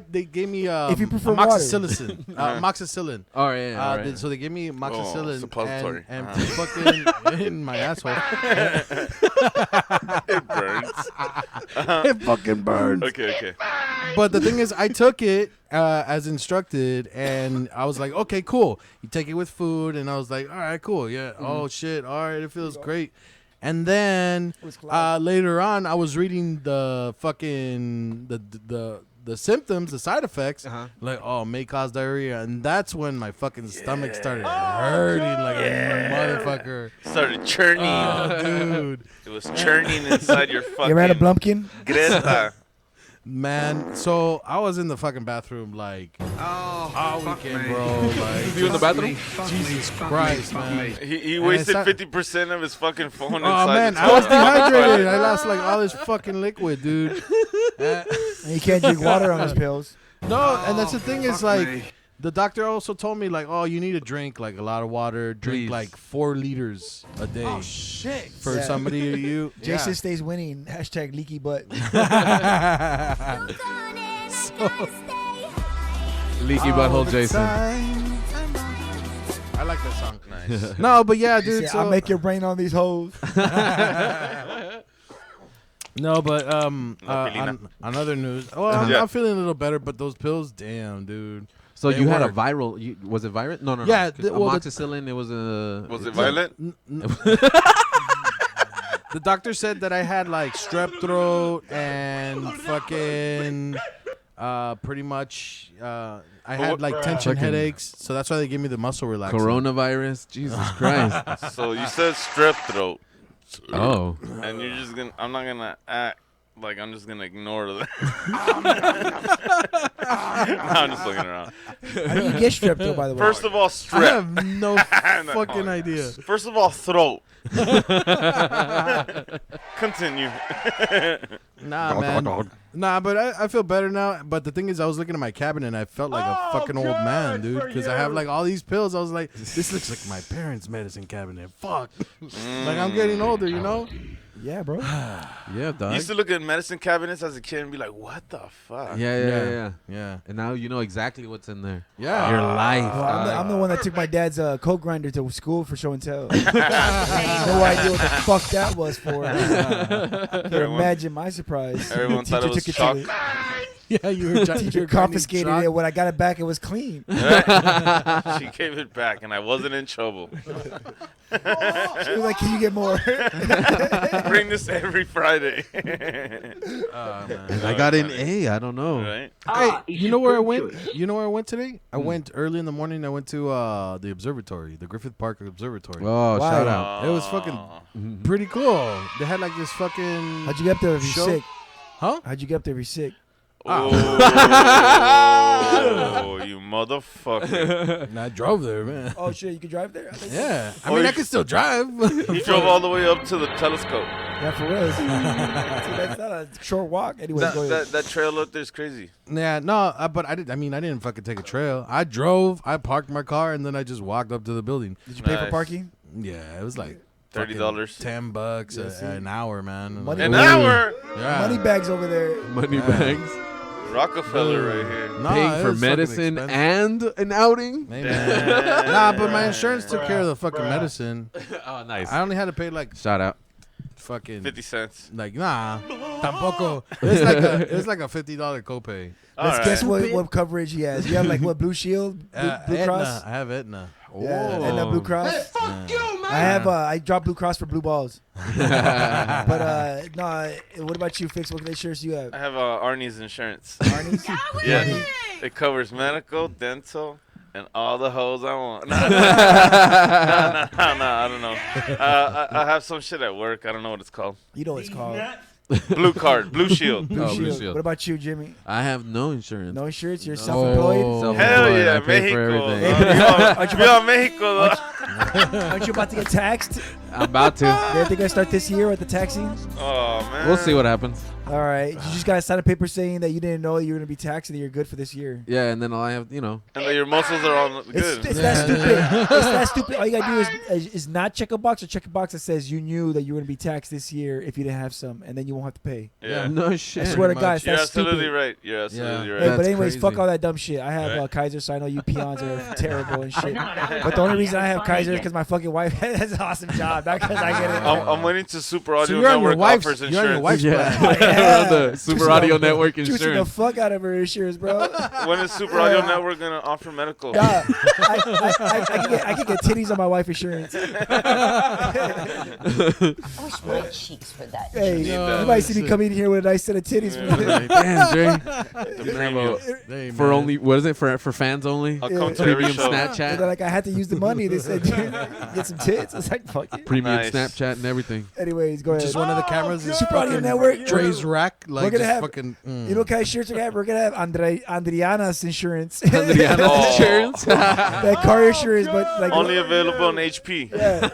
Speaker 6: they gave me
Speaker 5: If you prefer water.
Speaker 6: amoxicillin. Moxicillin.
Speaker 3: Oh yeah. All right.
Speaker 6: So they gave me amoxicillin
Speaker 2: suppository.
Speaker 6: and fucking in my asshole.
Speaker 2: It burns.
Speaker 6: It fucking burns.
Speaker 2: Okay.
Speaker 6: But the thing is, I took it as instructed, and I was like, okay, cool. You take it with food, and I was like, all right, cool. Yeah. Oh shit. All right, it feels great. And then later on, I was reading the fucking the symptoms, the side effects, like may cause diarrhea, and that's when my fucking stomach started hurting like a motherfucker.
Speaker 2: Started churning.
Speaker 6: Oh, dude.
Speaker 2: It was churning inside your fucking.
Speaker 5: You ever had a Blumpkin?
Speaker 2: Greta.
Speaker 6: Man, so I was in the fucking bathroom like all weekend, bro. Like,
Speaker 3: You in the bathroom?
Speaker 6: Jesus Christ, man.
Speaker 2: He
Speaker 6: And
Speaker 2: wasted
Speaker 6: it's
Speaker 2: 50% of his fucking phone inside.
Speaker 6: Oh man,
Speaker 2: the
Speaker 6: I was
Speaker 2: toilet.
Speaker 6: dehydrated. I lost like all this fucking liquid, dude.
Speaker 5: And you can't drink water on those pills.
Speaker 6: No, and that's the thing is like the doctor also told me like, oh, you need to drink like a lot of water. Drink
Speaker 3: Please.
Speaker 6: like 4 liters a day.
Speaker 5: Oh shit!
Speaker 6: For somebody you.
Speaker 5: Jason stays winning. Hashtag leaky butt.
Speaker 3: Leaky butthole, Jason.
Speaker 6: I like that song.
Speaker 2: Nice.
Speaker 6: No, but yeah, dude.
Speaker 5: Yeah,
Speaker 6: So
Speaker 5: I'll make your brain on these hoes.
Speaker 6: no, but
Speaker 2: Pilina.
Speaker 6: on other news. Well,
Speaker 2: Yeah.
Speaker 6: I'm feeling a little better, but those pills, damn, dude.
Speaker 3: So
Speaker 6: They
Speaker 3: you had a
Speaker 6: work.
Speaker 3: viral? Was it viral? No.
Speaker 6: Yeah,
Speaker 3: 'Cause
Speaker 6: well,
Speaker 3: amoxicillin. It was a.
Speaker 2: Was it violent?
Speaker 6: The doctor said that I had like strep throat and fucking pretty much I had like tension
Speaker 3: Fucking-
Speaker 6: headaches, so that's why they gave me the muscle relaxer.
Speaker 3: Coronavirus. Jesus Christ.
Speaker 2: So you said strep throat,
Speaker 3: Oh.
Speaker 2: and you're just gonna. I'm not gonna act like I'm just gonna ignore that. I'm just looking around.
Speaker 5: How do you get strep throat, by the way?
Speaker 2: First of all,
Speaker 6: I
Speaker 2: strep.
Speaker 6: have no fucking idea.
Speaker 2: First of all, throat. Continue.
Speaker 6: Nah, man. Nah, but I feel better now. But the thing is, I was looking at my cabinet and I felt like a fucking old man, dude. Because I have like all these pills. I was like, this looks like my parents' medicine cabinet. Fuck. Like I'm getting older, you know?
Speaker 5: Yeah, bro.
Speaker 3: Yeah,
Speaker 2: I
Speaker 3: dog.
Speaker 2: used to look at medicine cabinets as a kid and be like, "What the fuck?"
Speaker 3: Yeah.
Speaker 6: Yeah.
Speaker 3: And now you know exactly what's in there.
Speaker 6: Yeah.
Speaker 3: Your life.
Speaker 5: Well, I'm
Speaker 3: dog.
Speaker 5: the one that took my dad's coke grinder to school for show and tell. No idea what the fuck that was for. Can imagine my surprise.
Speaker 2: Everyone thought it was
Speaker 5: Teacher
Speaker 2: chalk.
Speaker 5: took
Speaker 6: Yeah, you were
Speaker 5: Teacher confiscated it. When I got it back, it was clean.
Speaker 2: She gave it back, and I wasn't in trouble.
Speaker 5: She was like, "Can you get more?"
Speaker 2: Bring this every Friday.
Speaker 3: I got an A. I don't know.
Speaker 2: Right?
Speaker 6: Hey, you know where I went? You know where I went today? I went early in the morning. I went to the observatory, the Griffith Park Observatory.
Speaker 3: Oh,
Speaker 5: Wow.
Speaker 3: shout out.
Speaker 6: It was fucking pretty cool. They had like this fucking.
Speaker 5: How'd you get up there if you're
Speaker 6: Show-
Speaker 5: sick?
Speaker 6: Huh?
Speaker 5: How'd you get up there if you're sick?
Speaker 2: Oh, you motherfucker.
Speaker 6: And I drove there, man.
Speaker 5: Oh shit, you could drive there? I think
Speaker 6: Yeah, I
Speaker 2: Oh,
Speaker 6: mean,
Speaker 2: you-
Speaker 6: I could still drive.
Speaker 2: He drove all the way up to the telescope.
Speaker 5: Yeah, for real. See, that's not a short walk. Anyway, go ahead.
Speaker 2: That trail up there is crazy.
Speaker 6: Yeah, no, but I didn't fucking take a trail. I drove, I parked my car, and then I just walked up to the building.
Speaker 5: Did you pay for
Speaker 2: Nice.
Speaker 5: parking?
Speaker 6: Yeah, it was like
Speaker 2: $30.
Speaker 6: fucking $10
Speaker 5: Yeah, see?
Speaker 6: an hour, man.
Speaker 5: Money-
Speaker 2: An
Speaker 5: Ooh.
Speaker 2: hour.
Speaker 6: Yeah.
Speaker 5: Money bags over there.
Speaker 3: Money
Speaker 6: Yeah.
Speaker 3: bags.
Speaker 2: Rockefeller right here.
Speaker 6: Nah,
Speaker 3: Paying
Speaker 6: it
Speaker 3: for
Speaker 6: was fucking
Speaker 3: medicine
Speaker 6: expensive.
Speaker 3: and an outing.
Speaker 6: Hey, man. Nah, but my insurance took care of the fucking medicine.
Speaker 3: Oh, nice.
Speaker 6: I only had to pay like
Speaker 3: Shout out.
Speaker 6: fucking
Speaker 2: 50 cents.
Speaker 6: like tampoco. It was like a $50 copay.
Speaker 5: Let's
Speaker 2: All
Speaker 5: guess
Speaker 2: right.
Speaker 5: what coverage he has. You have like what, Blue Shield, Blue
Speaker 6: Aetna.
Speaker 5: Cross?
Speaker 6: I have Aetna.
Speaker 5: Yeah,
Speaker 3: Oh.
Speaker 5: and Blue Cross. I have I dropped Blue Cross for blue balls. But no, what about you, Fix? What insurance do you have?
Speaker 2: I have Arnie's insurance.
Speaker 5: Arnie's?
Speaker 2: Yeah, it covers medical, dental, and all the hoes I want. No, I don't know. I have some shit at work. I don't know what it's called.
Speaker 5: You know what it's called.
Speaker 2: Blue card, Blue Shield.
Speaker 5: Blue,
Speaker 3: Oh,
Speaker 5: Shield.
Speaker 3: Blue Shield.
Speaker 5: What about you, Jimmy?
Speaker 3: I have no insurance.
Speaker 5: No insurance? You're
Speaker 3: No.
Speaker 5: self-employed?
Speaker 3: Self-
Speaker 2: Hell
Speaker 3: Employed,
Speaker 2: yeah,
Speaker 3: I pay for
Speaker 2: Mexico.
Speaker 3: everything.
Speaker 5: Hey,
Speaker 2: Viva Mexico.
Speaker 5: Aren't you about to get taxed?
Speaker 3: I'm about to.
Speaker 5: You think I start this year at the taxi?
Speaker 2: Oh man.
Speaker 3: We'll see what happens.
Speaker 5: All right. You just gotta sign a paper saying that you didn't know you were gonna be taxed and that you're good for this year.
Speaker 3: Yeah, and then all I have,
Speaker 2: And that your muscles are all good.
Speaker 5: It's that stupid. It's that stupid. All you gotta do is not check a box or check a box that says you knew that you were gonna be taxed this year if you didn't have some, and then you won't have to pay.
Speaker 2: Yeah.
Speaker 3: No shit.
Speaker 5: I swear to God, it's
Speaker 2: You're
Speaker 5: that
Speaker 2: absolutely
Speaker 5: stupid.
Speaker 2: right. You're absolutely
Speaker 3: Yeah.
Speaker 2: right.
Speaker 5: Hey, but
Speaker 3: That's
Speaker 5: anyways, fuck
Speaker 3: crazy.
Speaker 5: all that dumb shit. I have
Speaker 2: Right.
Speaker 5: Kaiser, so I know you peons are terrible and shit. But the only reason I have Kaiser is because my fucking wife has an awesome job, not because I get it.
Speaker 2: I'm waiting to Super
Speaker 6: So
Speaker 2: Audio
Speaker 6: you're on your
Speaker 2: Network offers
Speaker 6: wife's.
Speaker 2: insurance.
Speaker 6: You're on your wife's
Speaker 3: Yeah.
Speaker 6: plan.
Speaker 5: Yeah.
Speaker 3: The Super Audio Network
Speaker 5: Juicing the
Speaker 3: insurance.
Speaker 5: fuck out of her insurance, bro.
Speaker 2: When is Super Audio Network gonna offer medical?
Speaker 5: Yeah, I can get titties on my wife insurance.
Speaker 4: I wish my cheeks for that.
Speaker 5: Hey,
Speaker 2: need that.
Speaker 5: you might see me coming in here with a nice set of titties.
Speaker 3: Damn, Dre.
Speaker 2: The premium.
Speaker 6: Hey,
Speaker 3: For
Speaker 6: man.
Speaker 3: only, what is it? For fans only?
Speaker 2: I'll come to every
Speaker 3: Premium
Speaker 2: show.
Speaker 5: And
Speaker 3: Snapchat.
Speaker 5: they're like, I had to use the money. They said, get some tits. I was like, fuck it.
Speaker 3: Premium
Speaker 2: Nice.
Speaker 3: Snapchat and everything.
Speaker 5: Anyways, go ahead.
Speaker 6: Just one of the cameras is
Speaker 5: Super Audio
Speaker 6: fucking
Speaker 5: Network.
Speaker 6: Dre's rack. Like
Speaker 5: gonna
Speaker 6: just
Speaker 5: have-
Speaker 6: fucking.
Speaker 5: You know what kind of shirts we're gonna have? We're gonna have Adriana's insurance.
Speaker 3: Adriana's
Speaker 2: Oh.
Speaker 3: insurance.
Speaker 5: That car insurance, but like
Speaker 2: Only available on HP.
Speaker 5: yeah.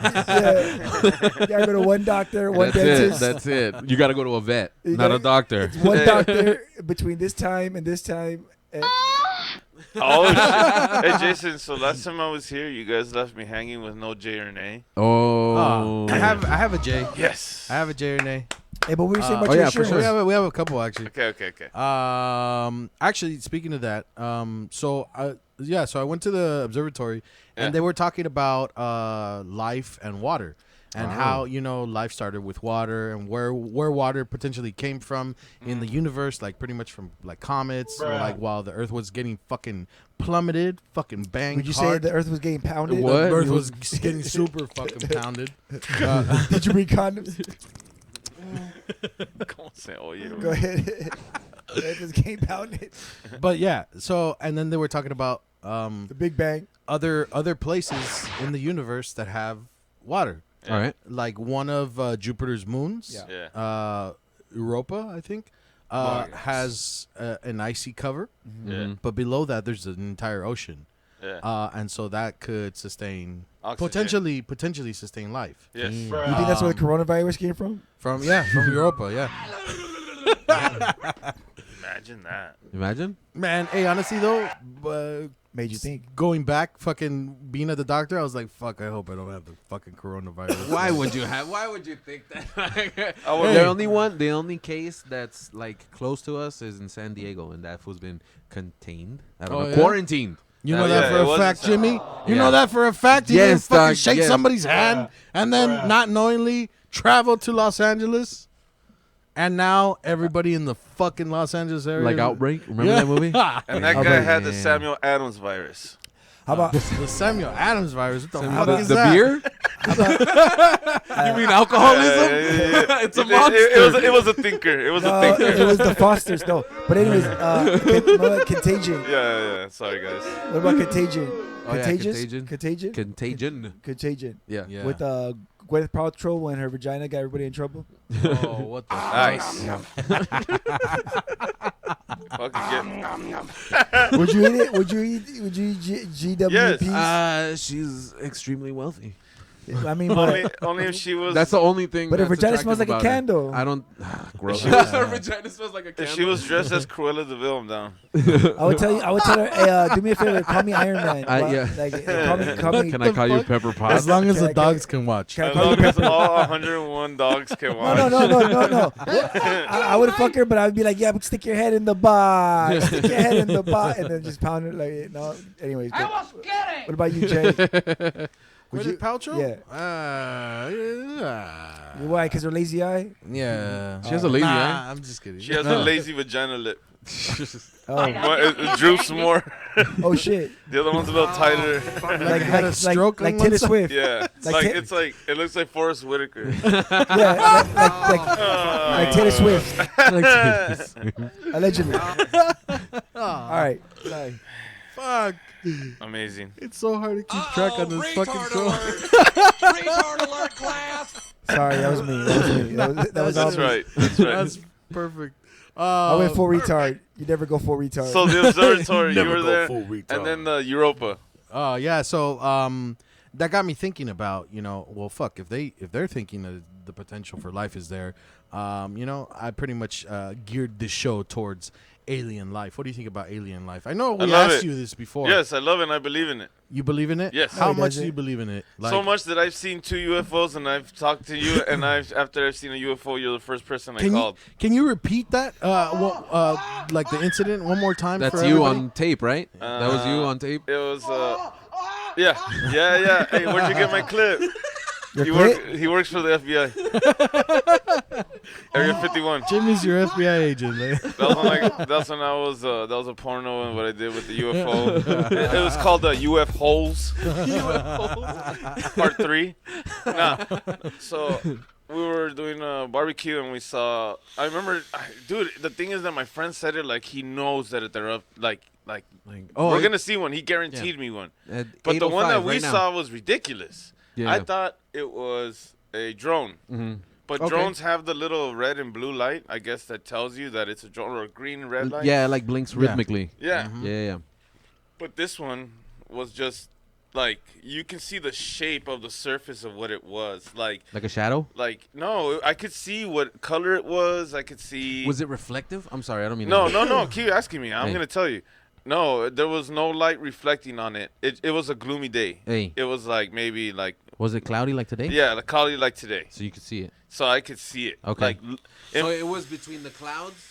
Speaker 5: Gotta go to one doctor, one
Speaker 3: That's it.
Speaker 5: dentist.
Speaker 3: That's it. You got to go to a vet,
Speaker 5: You
Speaker 3: not
Speaker 5: gotta-
Speaker 3: a doctor.
Speaker 5: It's one doctor between this time and this time. And
Speaker 2: Oh, shit. Hey, Jason, so last time I was here, you guys left me hanging with no J or nay.
Speaker 3: Oh.
Speaker 6: I have a J.
Speaker 2: Yes.
Speaker 6: I have a J or nay.
Speaker 5: hey, but we were saying about
Speaker 3: Oh,
Speaker 5: your
Speaker 3: yeah, for
Speaker 5: insurance.
Speaker 3: sure.
Speaker 6: We have a couple actually.
Speaker 2: Okay.
Speaker 6: Actually, speaking of that, so I went to the observatory,
Speaker 2: Yeah.
Speaker 6: and they were talking about life and water, and how life started with water, and where water potentially came from in the universe, like pretty much from like comets, or like while the Earth was getting fucking plummeted, fucking banged.
Speaker 5: Would you say
Speaker 6: hard.
Speaker 5: the Earth was getting pounded?
Speaker 3: What?
Speaker 6: The Earth was getting super fucking pounded?
Speaker 5: Did you bring condoms?
Speaker 2: Come on, say, oh, yeah.
Speaker 5: Go ahead. The Earth was getting pounded.
Speaker 6: But yeah, so and then they were talking about
Speaker 5: The Big Bang.
Speaker 6: other places in the universe that have water.
Speaker 3: All right.
Speaker 6: Like one of Jupiter's moons,
Speaker 2: Yeah.
Speaker 6: Europa, I think,
Speaker 2: Mars.
Speaker 6: has an icy cover,
Speaker 2: Yeah.
Speaker 6: but below that there's an entire ocean,
Speaker 2: Yeah.
Speaker 6: and so that could sustain
Speaker 2: Oxygen.
Speaker 6: potentially sustain life
Speaker 2: Yes.
Speaker 5: You think that's where the coronavirus came from?
Speaker 6: from Europa. Yeah,
Speaker 2: Imagine that.
Speaker 3: Imagine.
Speaker 6: man. Hey, honestly though,
Speaker 5: Made you think.
Speaker 6: going back, fucking being at the doctor, I was like, fuck. I hope I don't have the fucking coronavirus.
Speaker 3: Why would you think that?
Speaker 2: I would-
Speaker 3: The only case that's like close to us is in San Diego, and that fool's been contained. I don't
Speaker 6: Oh,
Speaker 3: know,
Speaker 6: yeah?
Speaker 3: quarantined.
Speaker 6: You know
Speaker 2: Oh,
Speaker 6: that
Speaker 2: yeah,
Speaker 6: for
Speaker 2: it
Speaker 6: a
Speaker 2: wasn't
Speaker 6: fact,
Speaker 2: so-
Speaker 6: Jimmy? You
Speaker 3: Yeah.
Speaker 6: know that for a fact? You
Speaker 3: Yes,
Speaker 6: didn't fucking
Speaker 3: dog,
Speaker 6: shake
Speaker 3: yes.
Speaker 6: somebody's hand and then not knowingly travel to Los Angeles? And now everybody in the fucking Los Angeles area.
Speaker 3: Like Outbreak. Remember
Speaker 6: Yeah.
Speaker 3: that movie?
Speaker 2: And that
Speaker 5: How
Speaker 2: guy
Speaker 5: about-
Speaker 2: had the
Speaker 3: Yeah.
Speaker 2: Samuel Adams virus.
Speaker 5: How about
Speaker 6: The Samuel Adams virus. What the fuck
Speaker 5: about
Speaker 6: is
Speaker 3: the
Speaker 6: that?
Speaker 3: beer? You mean alcoholism?
Speaker 2: Yeah.
Speaker 3: It's a
Speaker 2: It
Speaker 3: monster.
Speaker 2: was a thinker. It was
Speaker 5: no,
Speaker 2: a thinker.
Speaker 5: it was the Fosters, no. But anyways, what about Contagion?
Speaker 2: Yeah. Sorry, guys.
Speaker 5: What about Contagion?
Speaker 3: Oh, yeah,
Speaker 5: Contagious?
Speaker 3: Contagion.
Speaker 5: Contagion?
Speaker 3: Contagion.
Speaker 5: Contagion.
Speaker 3: Yeah.
Speaker 6: Yeah.
Speaker 5: With Gwyneth Paltrow when her vagina got everybody in trouble.
Speaker 6: Oh, what the
Speaker 2: Nice. Fucking get.
Speaker 5: Would you eat it? Would you eat GWPs?
Speaker 3: She's extremely wealthy.
Speaker 5: I mean,
Speaker 2: Only if she was.
Speaker 3: That's the only thing.
Speaker 5: But her
Speaker 3: that's
Speaker 5: vagina smells
Speaker 3: attractive
Speaker 5: like a
Speaker 3: about her.
Speaker 5: candle.
Speaker 3: I don't. Gross.
Speaker 2: She was-
Speaker 3: Her vagina smells like a
Speaker 2: If
Speaker 3: candle.
Speaker 2: she was dressed as Cruella de Vil, I'm down.
Speaker 5: I would tell her, hey, do me a favor, call me Iron Man.
Speaker 3: yeah.
Speaker 5: Like, call me.
Speaker 3: Can I call you Pepper Potts?
Speaker 6: As long as
Speaker 5: Can
Speaker 6: the
Speaker 5: I-
Speaker 6: dogs can watch.
Speaker 5: Can I
Speaker 2: As
Speaker 5: call you
Speaker 2: long as
Speaker 5: Pepper?
Speaker 2: all 101 dogs can watch.
Speaker 5: No. I would fuck her, but I would be like, yeah, but stick your head in the box. Stick your head in the box. And then just pound it like, no. Anyways. I was kidding. What about you, Jay? Would you?
Speaker 6: Gwyneth Paltrow?
Speaker 5: Yeah. Why? Because her lazy eye?
Speaker 6: Yeah.
Speaker 3: She has a lazy eye.
Speaker 6: I'm just kidding.
Speaker 2: She has a lazy vagina lip.
Speaker 5: Oh,
Speaker 2: One- it droops more.
Speaker 5: oh shit.
Speaker 2: The other one's a little tighter.
Speaker 5: Like,
Speaker 6: had a stroke
Speaker 5: like
Speaker 6: on one
Speaker 5: Taylor
Speaker 6: side?
Speaker 5: Swift.
Speaker 2: Yeah. It's like it looks like Forrest Whitaker.
Speaker 5: Yeah, like Taylor Swift. Allegedly. All right. Sorry.
Speaker 6: Fuck.
Speaker 2: Amazing.
Speaker 6: It's so hard to keep track on this fucking show.
Speaker 7: Retard alert, class!
Speaker 5: Sorry, that was me. That was all
Speaker 2: That's
Speaker 5: me.
Speaker 2: right. That's right.
Speaker 6: That's perfect.
Speaker 5: I went full retard. You never go full retard.
Speaker 2: So the observatory, you
Speaker 6: Never
Speaker 2: were
Speaker 6: go
Speaker 2: there,
Speaker 6: full retard.
Speaker 2: and then the Europa.
Speaker 6: Yeah. So that got me thinking about, well, fuck, if they're thinking that the potential for life is there, I pretty much geared this show towards alien life. What do you think about alien life? I know we
Speaker 2: love
Speaker 6: asked
Speaker 2: it.
Speaker 6: you this before.
Speaker 2: Yes, I love it and I believe in it.
Speaker 6: You believe in it?
Speaker 2: Yes.
Speaker 6: How
Speaker 5: he
Speaker 6: much
Speaker 5: does
Speaker 6: do
Speaker 5: it.
Speaker 6: you believe in it?
Speaker 2: So much that I've seen 2 UFOs and I've talked to you, and after I've seen a UFO, you're the first person I called.
Speaker 6: Can you repeat that? Like the incident one more time?
Speaker 3: That's
Speaker 6: for
Speaker 3: you
Speaker 6: everybody?
Speaker 3: on tape, right? That was you on tape.
Speaker 2: It was, yeah. Hey, where'd you get my clip? He works for the FBI. Area 51.
Speaker 6: Jimmy's your FBI agent. Man.
Speaker 2: That's when I was, that was a porno and what I did with the UFO. It was called UF Holes. Part 3. Nah. So we were doing a barbecue and we saw, I remember, dude, the thing is that my friend said it like he knows that they're up, we're going to see one. He guaranteed me one. But the one that we saw was ridiculous.
Speaker 3: Yeah.
Speaker 2: I thought it was a drone.
Speaker 3: Mm-hmm.
Speaker 2: But drones have the little red and blue light, I guess, that tells you that it's a drone, or a green and red light.
Speaker 3: Yeah, like blinks rhythmically.
Speaker 2: Yeah.
Speaker 3: Yeah.
Speaker 2: But this one was just like, you can see the shape of the surface of what it was. Like
Speaker 3: a shadow?
Speaker 2: No, I could see what color it was. I could see.
Speaker 3: Was it reflective? I'm sorry, I don't mean
Speaker 2: No. Keep asking me. I'm going to tell you. No, there was no light reflecting on it. It was a gloomy day.
Speaker 3: Hey.
Speaker 2: It was like maybe like.
Speaker 3: Was it cloudy like today?
Speaker 2: Yeah, cloudy like today.
Speaker 3: So you could see it.
Speaker 2: So I could see it.
Speaker 3: Okay. So it was between the clouds?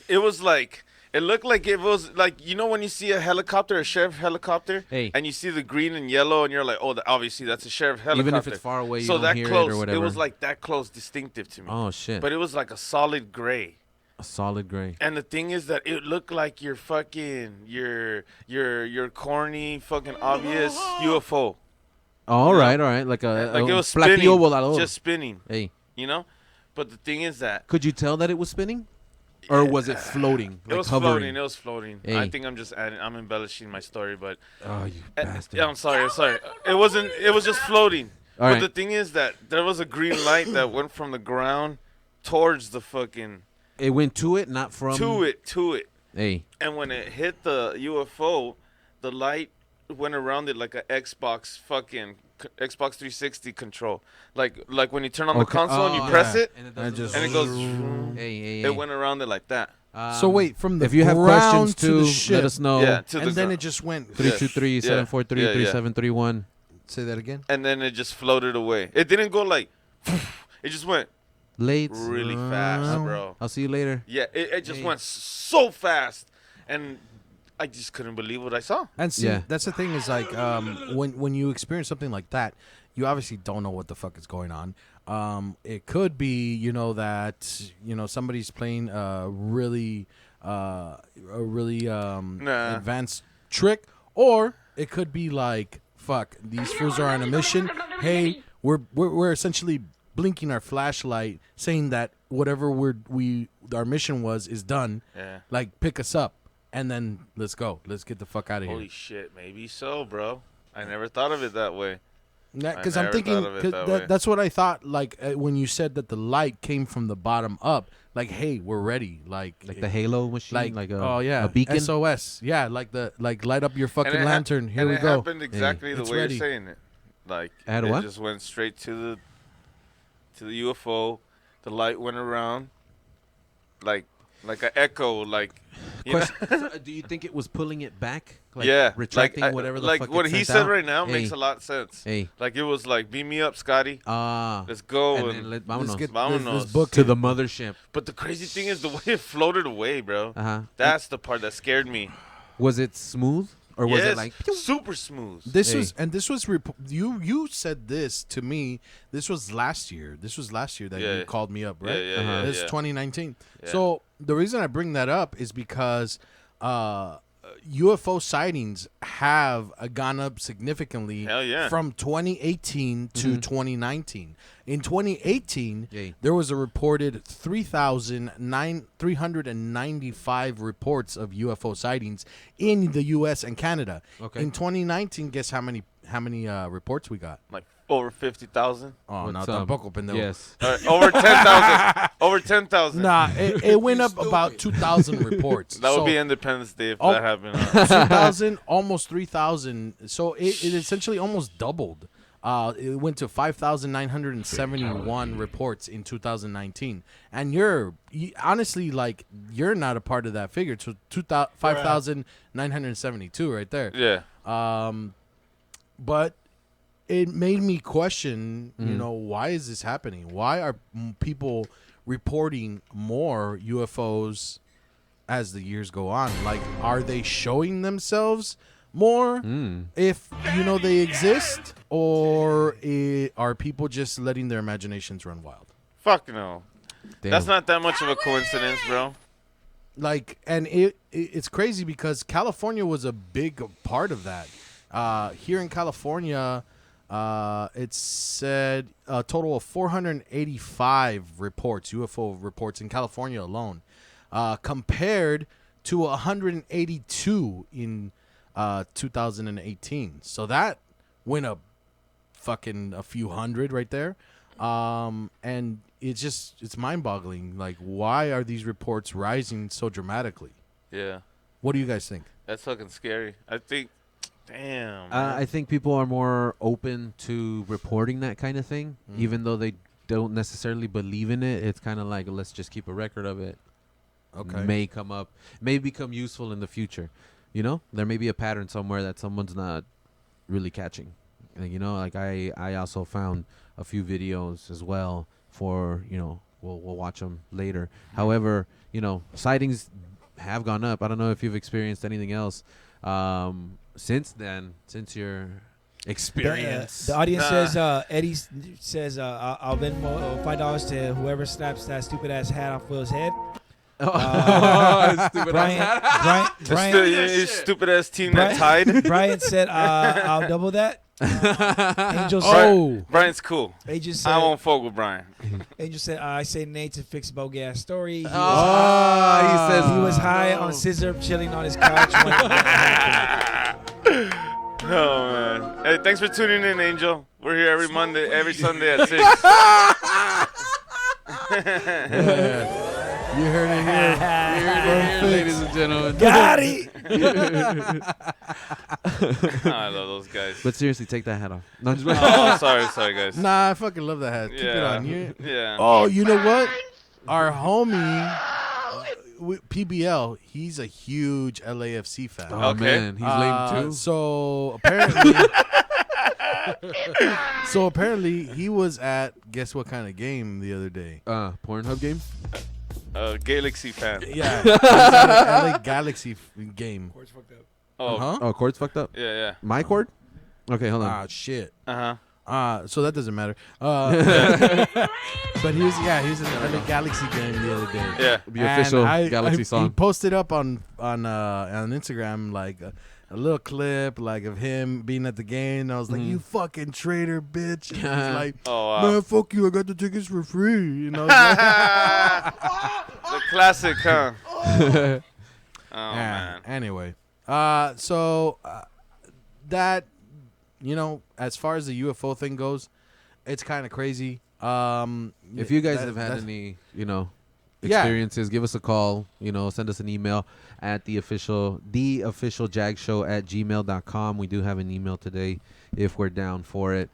Speaker 2: It was like, it looked like it was like, when you see a helicopter, a sheriff helicopter, and you see the green and yellow, and you're like, oh, obviously that's a sheriff helicopter.
Speaker 3: Even if it's far away, you
Speaker 2: so
Speaker 3: don't
Speaker 2: that
Speaker 3: hear
Speaker 2: close,
Speaker 3: it or whatever.
Speaker 2: It was like that close, distinctive to me.
Speaker 3: Oh, shit.
Speaker 2: But it was like a solid gray.
Speaker 3: A solid gray.
Speaker 2: And the thing is that it looked like your fucking, your corny, fucking obvious UFO.
Speaker 3: All right. Like
Speaker 2: it was
Speaker 3: platillo
Speaker 2: spinning,
Speaker 3: volador.
Speaker 2: just spinning.
Speaker 3: Hey.
Speaker 2: But the thing is that.
Speaker 3: Could you tell that it was spinning? Or was it floating?
Speaker 2: It was
Speaker 3: hovering?
Speaker 2: floating. It was floating.
Speaker 3: Hey.
Speaker 2: I think I'm just adding. I'm embellishing my story, but.
Speaker 3: Oh, you bastard!
Speaker 2: Yeah, I'm sorry. It wasn't. It was just floating.
Speaker 3: All
Speaker 2: but
Speaker 3: right.
Speaker 2: the thing is that there was a green light that went from the ground towards the fucking.
Speaker 3: It went to it, not from.
Speaker 2: To it.
Speaker 3: Hey.
Speaker 2: And when it hit the UFO, the light went around it like a Xbox 360 control. Like when you turn on the console and you press it,
Speaker 3: and
Speaker 2: it goes.
Speaker 3: Hey.
Speaker 2: It went around it like that.
Speaker 6: So wait, from the
Speaker 3: if you have
Speaker 6: ground
Speaker 3: questions
Speaker 6: to the
Speaker 3: too,
Speaker 6: ship,
Speaker 3: let us know.
Speaker 2: Yeah,
Speaker 6: and then it just went.
Speaker 3: 323-743-3731.
Speaker 6: Say that again.
Speaker 2: And then it just floated away. It didn't go like. It just went
Speaker 3: Late.
Speaker 2: really fast, bro.
Speaker 3: I'll see you later.
Speaker 2: Yeah, it just went so fast, and I just couldn't believe what I saw.
Speaker 6: And see,
Speaker 3: Yeah.
Speaker 6: that's the thing is like when you experience something like that, you obviously don't know what the fuck is going on. It could be that somebody's playing a really advanced trick, or it could be like, fuck, these fools are on a mission. Hey, we're essentially blinking our flashlight, saying that whatever our mission is done.
Speaker 2: Yeah.
Speaker 6: Like, pick us up, and then let's go. Let's get the fuck out of here.
Speaker 2: Holy shit, maybe so, bro. I never thought of it that way.
Speaker 6: Because
Speaker 2: I
Speaker 6: I'm
Speaker 2: never
Speaker 6: thinking,
Speaker 2: thought of it that way.
Speaker 6: that's what I thought. Like when you said that the light came from the bottom up, like, hey, we're ready. Like
Speaker 3: the Halo machine, like a beacon.
Speaker 6: SOS. Yeah, like light up your fucking lantern. Here we
Speaker 2: it
Speaker 6: go.
Speaker 2: happened exactly the
Speaker 6: It's
Speaker 2: way
Speaker 6: ready.
Speaker 2: you're saying it. Like
Speaker 3: At
Speaker 2: it
Speaker 3: what?
Speaker 2: just went straight to the UFO. The light went around, like an echo. Like,
Speaker 3: Question, do you think it was pulling it back? Like
Speaker 2: yeah,
Speaker 3: retracting whatever the
Speaker 2: like
Speaker 3: fuck
Speaker 2: what
Speaker 3: it
Speaker 2: he
Speaker 3: sent
Speaker 2: said
Speaker 3: out?
Speaker 2: right now
Speaker 3: Hey.
Speaker 2: makes a lot of sense.
Speaker 3: Hey.
Speaker 2: Like it was like, beam me up, Scotty.
Speaker 3: Let's
Speaker 2: go
Speaker 3: and
Speaker 2: and
Speaker 3: then vámonos.
Speaker 2: Vámonos.
Speaker 6: book
Speaker 3: to the mothership.
Speaker 2: But the crazy thing is the way it floated away, bro.
Speaker 3: Uh-huh.
Speaker 2: That's the part that scared me.
Speaker 3: Was it smooth or was
Speaker 2: Yes,
Speaker 3: it like?
Speaker 2: super smooth?
Speaker 6: This
Speaker 3: Hey.
Speaker 6: was you said this to me. This was last year. This was last year that
Speaker 2: Yeah.
Speaker 6: you called me up, right?
Speaker 2: Yeah, yeah,
Speaker 6: It's
Speaker 2: yeah.
Speaker 6: 2019.
Speaker 2: Yeah.
Speaker 6: So the reason I bring that up is because UFO sightings have gone up significantly
Speaker 2: Hell yeah.
Speaker 6: from 2018 to 2019. In 2018,
Speaker 3: Yay.
Speaker 6: there was a reported 395 reports of UFO sightings in the U.S. and Canada.
Speaker 3: Okay.
Speaker 6: In 2019, guess how many reports we got?
Speaker 2: Like over 50,000.
Speaker 6: Oh,
Speaker 3: What's
Speaker 6: no,
Speaker 3: up?
Speaker 6: tampoco, pendejo.
Speaker 3: Yes.
Speaker 2: Over 10,000. Over 10,000.
Speaker 6: Nah, it went up about 2,000 reports.
Speaker 2: That would
Speaker 6: So,
Speaker 2: be Independence Day if
Speaker 6: Oh.
Speaker 2: that happened.
Speaker 6: 2,000, almost 3,000. So it essentially almost doubled. It went to 5,971 reports in 2019. And honestly, like, you're not a part of that figure. So 5,972 right there.
Speaker 2: Yeah.
Speaker 6: But it made me question, you know, why is this happening? Why are people reporting more UFOs as the years go on? Like, are they showing themselves more if, you know, they exist? Or are people just letting their imaginations run wild?
Speaker 2: Fuck no.
Speaker 3: Damn.
Speaker 2: That's not that much of a coincidence, bro.
Speaker 6: Like, and it's crazy because California was a big part of that. Here in California, it said a total of 485 reports, UFO reports in California alone, compared to 182 in 2018. So that went up fucking a few hundred right there. And it's mind-boggling. Like, why are these reports rising so dramatically?
Speaker 2: Yeah.
Speaker 6: What do you guys think?
Speaker 2: That's fucking scary. I think, damn.
Speaker 3: I think people are more open to reporting that kind of thing, even though they don't necessarily believe in it. It's kind of like, let's just keep a record of it.
Speaker 6: Okay.
Speaker 3: May become useful in the future. You know, there may be a pattern somewhere that someone's not really catching. And, you know, like I also found a few videos as well for, you know, we'll watch them later. However, you know, sightings have gone up. I don't know if you've experienced anything else since then, since your experience.
Speaker 5: The audience says, Eddie says, I'll Venmo $5 to whoever slaps that stupid ass hat off Will's head.
Speaker 2: Your stupid ass team that tied.
Speaker 5: Brian said, I'll double that. Angel
Speaker 6: Oh,
Speaker 2: Brian's cool.
Speaker 5: Angel said,
Speaker 2: I won't fuck with Brian.
Speaker 5: Angel said, I say Nate to fix bogey ass story. He
Speaker 3: he says
Speaker 5: he was high on scissor, chilling on his couch.
Speaker 2: Oh man! Hey, thanks for tuning in, Angel. We're here every Sunday at 6.
Speaker 6: you heard it here.
Speaker 3: ladies and gentlemen.
Speaker 5: Got it.
Speaker 2: I love those guys.
Speaker 3: But seriously, take that hat off. No, I'm just
Speaker 2: Oh, sorry, guys.
Speaker 6: Nah, I fucking love that hat. Keep it
Speaker 2: Yeah.
Speaker 6: on.
Speaker 2: Yeah.
Speaker 6: Oh, you know what? Our homie, PBL, he's a huge LAFC fan.
Speaker 3: Oh
Speaker 2: Okay.
Speaker 3: man, he's lame too.
Speaker 6: So apparently he was at guess what kind of game the other day?
Speaker 3: Pornhub game.
Speaker 2: Galaxy fan.
Speaker 6: Yeah, he was at an LA Galaxy game.
Speaker 2: Oh.
Speaker 6: Huh?
Speaker 3: Oh, cord's fucked up.
Speaker 2: Yeah.
Speaker 3: My cord. Okay, hold on.
Speaker 6: Ah, shit.
Speaker 2: Uh-huh.
Speaker 6: So that doesn't matter. But he was at the Galaxy game the other day.
Speaker 2: Yeah.
Speaker 3: The official Galaxy
Speaker 6: He
Speaker 3: song.
Speaker 6: posted up on Instagram like a little clip like of him being at the game. And I was like, "You fucking traitor, bitch!" And he's like,
Speaker 2: Oh, wow.
Speaker 6: "Man, fuck you! I got the tickets for free." You know.
Speaker 2: The classic, huh? Oh,
Speaker 6: Yeah,
Speaker 2: man.
Speaker 6: Anyway, so that, you know, as far as the UFO thing goes, it's kind of crazy.
Speaker 3: If you guys have had any, you know,
Speaker 6: Yeah.
Speaker 3: experiences, give us a call. You know, send us an email at the official JAG Show at gmail.com. We do have an email today if we're down for it.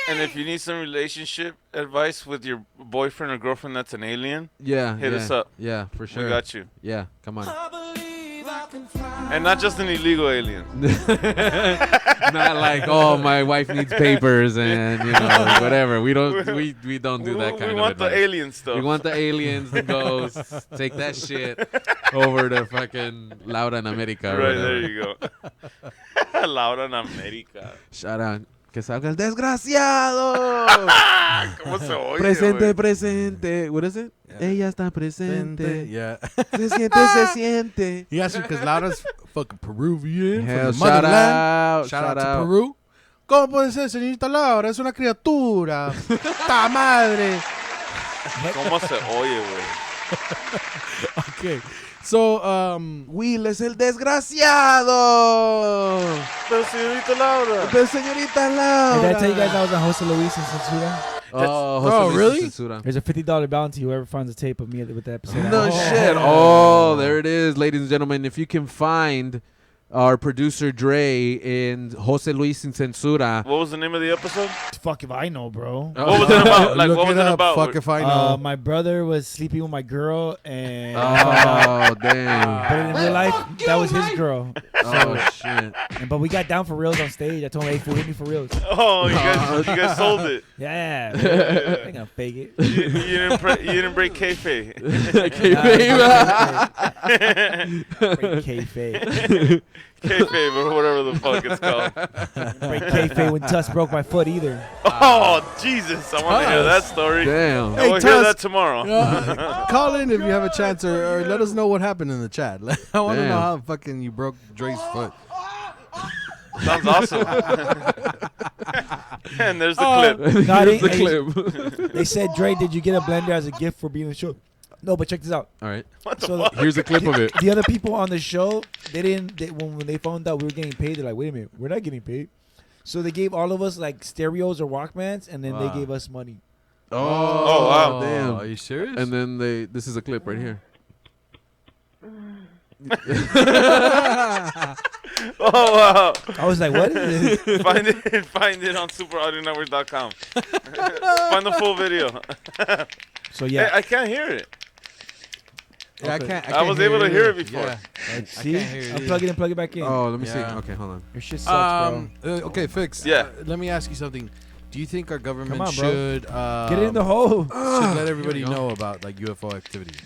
Speaker 2: And if you need some relationship advice with your boyfriend or girlfriend that's an alien,
Speaker 3: Yeah.
Speaker 2: Hit us up.
Speaker 3: Yeah, for sure.
Speaker 2: we got you.
Speaker 3: Yeah, come on.
Speaker 2: And not just an illegal alien.
Speaker 3: Not like, oh, my wife needs papers and, you know, whatever. We don't do that kind
Speaker 2: We
Speaker 3: of
Speaker 2: want the
Speaker 3: advice.
Speaker 2: alien stuff.
Speaker 3: We want the aliens to go take that shit over to fucking Laura in America. Or
Speaker 2: Right,
Speaker 3: whatever.
Speaker 2: there you go. Laura en América.
Speaker 3: Shout out. Que salga el desgraciado.
Speaker 2: ¿Cómo se oye,
Speaker 3: Presente,
Speaker 2: güey?
Speaker 3: presente. What is it? Ella está presente.
Speaker 6: Yeah.
Speaker 3: Se siente, se siente.
Speaker 6: He asked you because Laura's fucking Peruvian.
Speaker 3: Hell,
Speaker 6: from the
Speaker 3: shout
Speaker 6: motherland.
Speaker 3: out.
Speaker 6: Shout out to Peru. ¿Cómo puede ser, señorita Laura? Es una criatura. ¡Ta madre!
Speaker 2: ¿Cómo se oye, güey?
Speaker 6: Okay. So,
Speaker 3: Will es el desgraciado.
Speaker 2: Pero señorita Laura.
Speaker 3: Pero señorita
Speaker 5: Did
Speaker 3: Laura.
Speaker 5: I tell you guys I was a host of Luis in Censura?
Speaker 3: Oh,
Speaker 6: really?
Speaker 3: Censura.
Speaker 5: There's a $50 bounty whoever finds a tape of me with the episode.
Speaker 3: No
Speaker 5: out.
Speaker 3: shit. Oh, there it is, ladies and gentlemen. If you can find our producer Dre and Jose Luis in Censura.
Speaker 2: What was the name of the episode?
Speaker 5: Fuck if I know, bro.
Speaker 2: What was it about? Like,
Speaker 6: Look
Speaker 2: what was
Speaker 6: it
Speaker 2: it
Speaker 6: up,
Speaker 2: about?
Speaker 6: Fuck if I know.
Speaker 5: My brother was sleeping with my girl, and
Speaker 3: Oh, damn.
Speaker 5: but in real life, that was his girl.
Speaker 3: Oh, shit.
Speaker 5: But we got down for reals on stage. I told him, "Hey, fool, hit me for reals."
Speaker 2: Oh, you guys sold it.
Speaker 5: Yeah, I ain't gonna fake it.
Speaker 2: You didn't break kayfabe.
Speaker 5: Break kayfabe.
Speaker 2: Kayfabe or whatever the fuck it's called.
Speaker 5: Break kayfabe when Tuss broke my foot either.
Speaker 2: Oh, Jesus. I want to hear that story.
Speaker 3: Damn.
Speaker 2: I will hear
Speaker 6: Tuss.
Speaker 2: that tomorrow.
Speaker 6: Call in if you have a chance, or let us know what happened in the chat. I want to know
Speaker 3: Damn.
Speaker 6: how fucking you broke Dre's foot.
Speaker 2: Sounds awesome. And there's the clip.
Speaker 5: Nah,
Speaker 3: Here's the
Speaker 5: hey,
Speaker 3: clip.
Speaker 5: They said, "Dre, did you get a blender as a gift for being on the show?" No, but check this out.
Speaker 3: All right.
Speaker 2: What the
Speaker 5: So
Speaker 2: fuck?
Speaker 3: Here's a clip of it.
Speaker 5: The other people on the show, they didn't. When they found out we were getting paid, they're like, "Wait a minute, we're not getting paid." So they gave all of us like stereos or Walkmans, and then they
Speaker 6: Wow.
Speaker 5: gave us money.
Speaker 2: Oh, wow.
Speaker 3: Damn.
Speaker 6: Are you serious?
Speaker 3: And then this is a clip right here.
Speaker 2: Oh, wow.
Speaker 5: I was like, "What is this?"
Speaker 2: Find it on superaudionetwork.com. Find the full video.
Speaker 5: So
Speaker 2: Hey,
Speaker 5: yeah,
Speaker 2: I can't hear it.
Speaker 6: Yeah,
Speaker 5: Okay.
Speaker 2: I was able to hear it before.
Speaker 6: Yeah.
Speaker 5: see,
Speaker 6: can't hear it
Speaker 5: unplug it and plug it back in.
Speaker 3: Oh, let me see.
Speaker 6: Yeah.
Speaker 3: Okay, hold on.
Speaker 5: Your shit sucks, bro.
Speaker 6: Okay, Fix.
Speaker 2: Yeah.
Speaker 6: Let me ask you something. Do you think our government
Speaker 5: Come on, bro.
Speaker 6: should
Speaker 5: Get it in the hole.
Speaker 6: should let everybody
Speaker 3: Here we go.
Speaker 6: know about like UFO activity?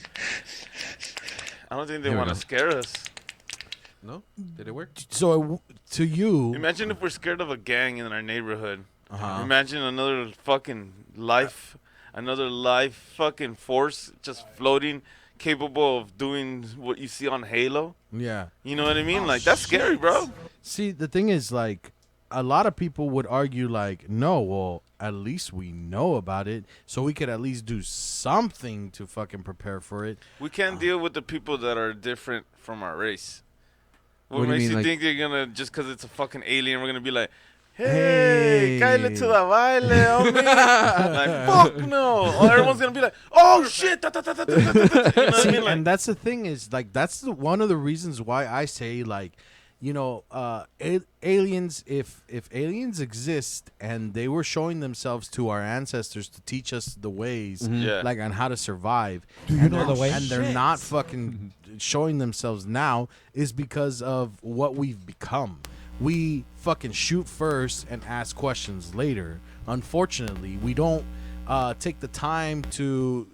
Speaker 2: I don't think they
Speaker 3: Here we
Speaker 2: want to
Speaker 3: go.
Speaker 2: scare us.
Speaker 3: No? Did it work?
Speaker 6: So to you,
Speaker 2: Imagine if we're scared of a gang in our neighborhood.
Speaker 6: uh-huh.
Speaker 2: Imagine another fucking life fucking force just floating, capable of doing what you see on Halo.
Speaker 6: yeah.
Speaker 2: You know what I mean? Like, that's scary, bro.
Speaker 6: See, the thing is, like, a lot of people would argue, like, no, well, at least we know about it, so we could at least do something to fucking prepare for it.
Speaker 2: We can't deal with the people that are different from our race. What,
Speaker 3: What do you
Speaker 2: makes
Speaker 3: mean,
Speaker 2: you
Speaker 3: like-
Speaker 2: think they're gonna, just because it's a fucking alien, we're gonna be like, hey,
Speaker 3: Hey.
Speaker 2: cállate to the baile, homie. Like, fuck no. Or everyone's gonna be like, oh shit. Da, da, da, da, da, da, da. You know what I
Speaker 6: See,
Speaker 2: mean? Like,
Speaker 6: and that's the thing is, like, that's one of the reasons why I say, like, you know, aliens, if aliens exist and they were showing themselves to our ancestors to teach us the ways,
Speaker 2: Yeah.
Speaker 6: like, on how to survive.
Speaker 5: Do you
Speaker 6: and
Speaker 5: know
Speaker 6: they're-
Speaker 5: the way?
Speaker 6: And they're not fucking showing themselves now is because of what we've become. We fucking shoot first and ask questions later. Unfortunately, we don't take the time to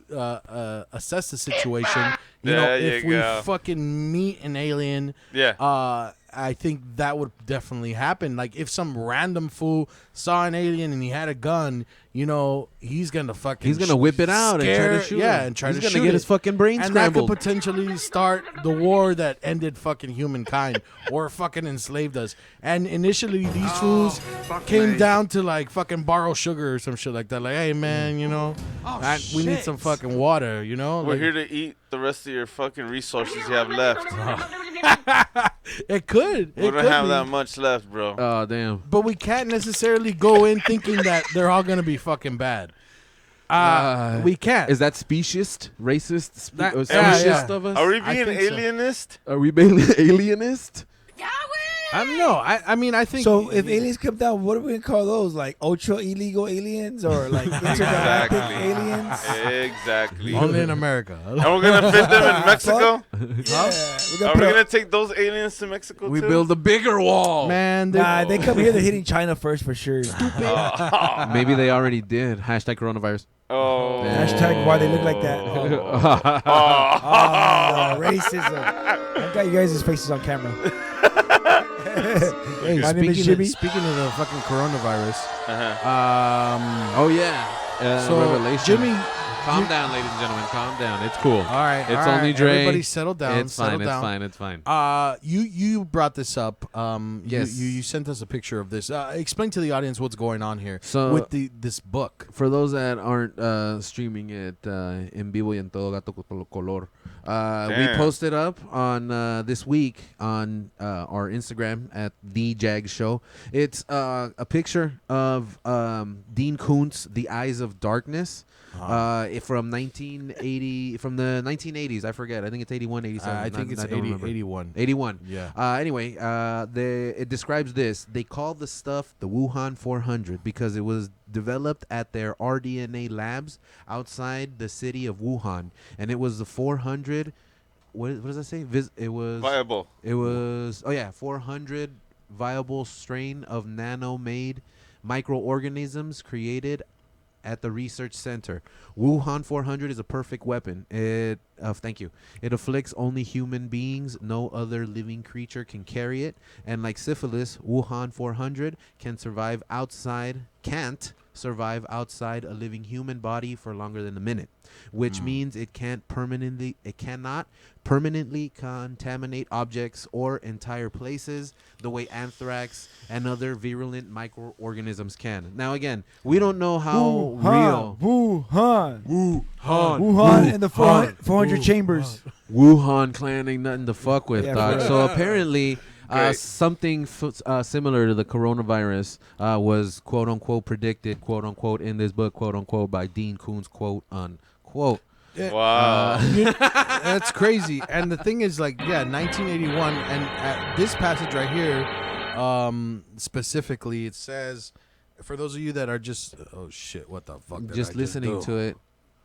Speaker 6: assess the situation. You know,
Speaker 2: There you
Speaker 6: if we
Speaker 2: go.
Speaker 6: fucking meet an alien,
Speaker 2: yeah.
Speaker 6: I think that would definitely happen. Like, if some random fool saw an alien and he had a gun, you know, he's gonna fucking
Speaker 3: He's gonna whip it out and try to shoot him.
Speaker 6: and try
Speaker 3: He's
Speaker 6: to
Speaker 3: gonna
Speaker 6: shoot
Speaker 3: get
Speaker 6: it.
Speaker 3: his fucking brain
Speaker 6: and that could
Speaker 3: scrambled.
Speaker 6: potentially start the war that ended fucking humankind or fucking enslaved us. And initially, these fools came down to like fucking borrow sugar or some shit like that. Like, hey man, you know, we need some fucking water. You know,
Speaker 2: We're
Speaker 6: like,
Speaker 2: here to eat the rest of your fucking resources you have left.
Speaker 6: it could.
Speaker 2: We
Speaker 6: It
Speaker 2: don't
Speaker 6: could
Speaker 2: have
Speaker 6: be.
Speaker 2: that much left, bro.
Speaker 3: Oh, damn.
Speaker 6: But we can't necessarily go in thinking that they're all gonna be fucking bad. We can't.
Speaker 3: Is that speciest? Racist?
Speaker 6: That- yeah,
Speaker 3: Speciest
Speaker 6: yeah.
Speaker 3: of us?
Speaker 2: Are we
Speaker 6: I
Speaker 2: being
Speaker 6: think so.
Speaker 2: alienist?
Speaker 3: Are we being alienist?
Speaker 6: I don't know. I mean, I think
Speaker 5: So if aliens come down, what are we gonna call those? Like ultra illegal aliens or like intergalactic
Speaker 2: Exactly.
Speaker 5: aliens?
Speaker 2: Exactly.
Speaker 6: only in America.
Speaker 2: And we're gonna fit them in Mexico?
Speaker 5: Yeah, we're
Speaker 2: Are
Speaker 5: gonna
Speaker 2: we
Speaker 5: put
Speaker 2: gonna take those aliens to Mexico
Speaker 3: We
Speaker 2: too?
Speaker 3: build a bigger wall.
Speaker 6: Man,
Speaker 5: Nah, they come here. They're hitting China first for sure.
Speaker 3: Maybe they already did. Hashtag coronavirus.
Speaker 2: Oh.
Speaker 5: Hashtag why they look like that. Oh, racism. I got you guys' faces on camera.
Speaker 6: Hey,
Speaker 5: My name is Jimmy.
Speaker 6: speaking of the fucking coronavirus,
Speaker 2: Uh-huh.
Speaker 3: Oh, yeah.
Speaker 6: so
Speaker 3: Revelation.
Speaker 6: Jimmy,
Speaker 3: Calm down, ladies and gentlemen. Calm down. It's cool.
Speaker 6: All right.
Speaker 3: It's only Dre.
Speaker 6: Everybody settle down.
Speaker 3: It's fine.
Speaker 6: settle
Speaker 3: It's
Speaker 6: down.
Speaker 3: fine. It's fine.
Speaker 6: You brought this up.
Speaker 3: Yes.
Speaker 6: You sent us a picture of this. Explain to the audience what's going on here
Speaker 3: So-
Speaker 6: with this book.
Speaker 3: For those that aren't streaming it en vivo y en todo gato color, we
Speaker 2: Damn.
Speaker 3: posted up on this week on our Instagram at the JAG Show. It's a picture of Dean Koontz, The Eyes of Darkness. From 1980, from the 1980s, I forget. I think it's 81, 87.
Speaker 6: I think it's
Speaker 3: don't remember.
Speaker 6: 81.
Speaker 3: 81.
Speaker 6: Yeah.
Speaker 3: Anyway, it describes this. They call the stuff the Wuhan 400 because it was developed at their rDNA labs outside the city of Wuhan, and it was the 400. What does that say? It was
Speaker 2: Viable.
Speaker 3: It was 400 viable strain of nano-made microorganisms created at the research center. Wuhan 400 is a perfect weapon. Thank you. It afflicts only human beings. No other living creature can carry it. And like syphilis, Wuhan 400 can't survive outside a living human body for longer than a minute, which means it cannot permanently contaminate objects or entire places the way anthrax and other virulent microorganisms can. Now again, we don't know how real
Speaker 5: Wuhan in the 400 chambers.
Speaker 3: Wuhan clan ain't nothing to fuck with,
Speaker 5: Yeah,
Speaker 3: dog.
Speaker 5: for real.
Speaker 3: So apparently,
Speaker 2: Great.
Speaker 3: something similar to the coronavirus was quote unquote predicted, quote unquote, in this book, quote unquote, by Dean Koontz, quote unquote.
Speaker 2: Wow.
Speaker 6: That's crazy. And the thing is, 1981, and this passage right here, specifically, it says, for those of you that are just, oh shit, what the fuck? Did
Speaker 3: Just
Speaker 6: I
Speaker 3: listening
Speaker 6: do?
Speaker 3: to it.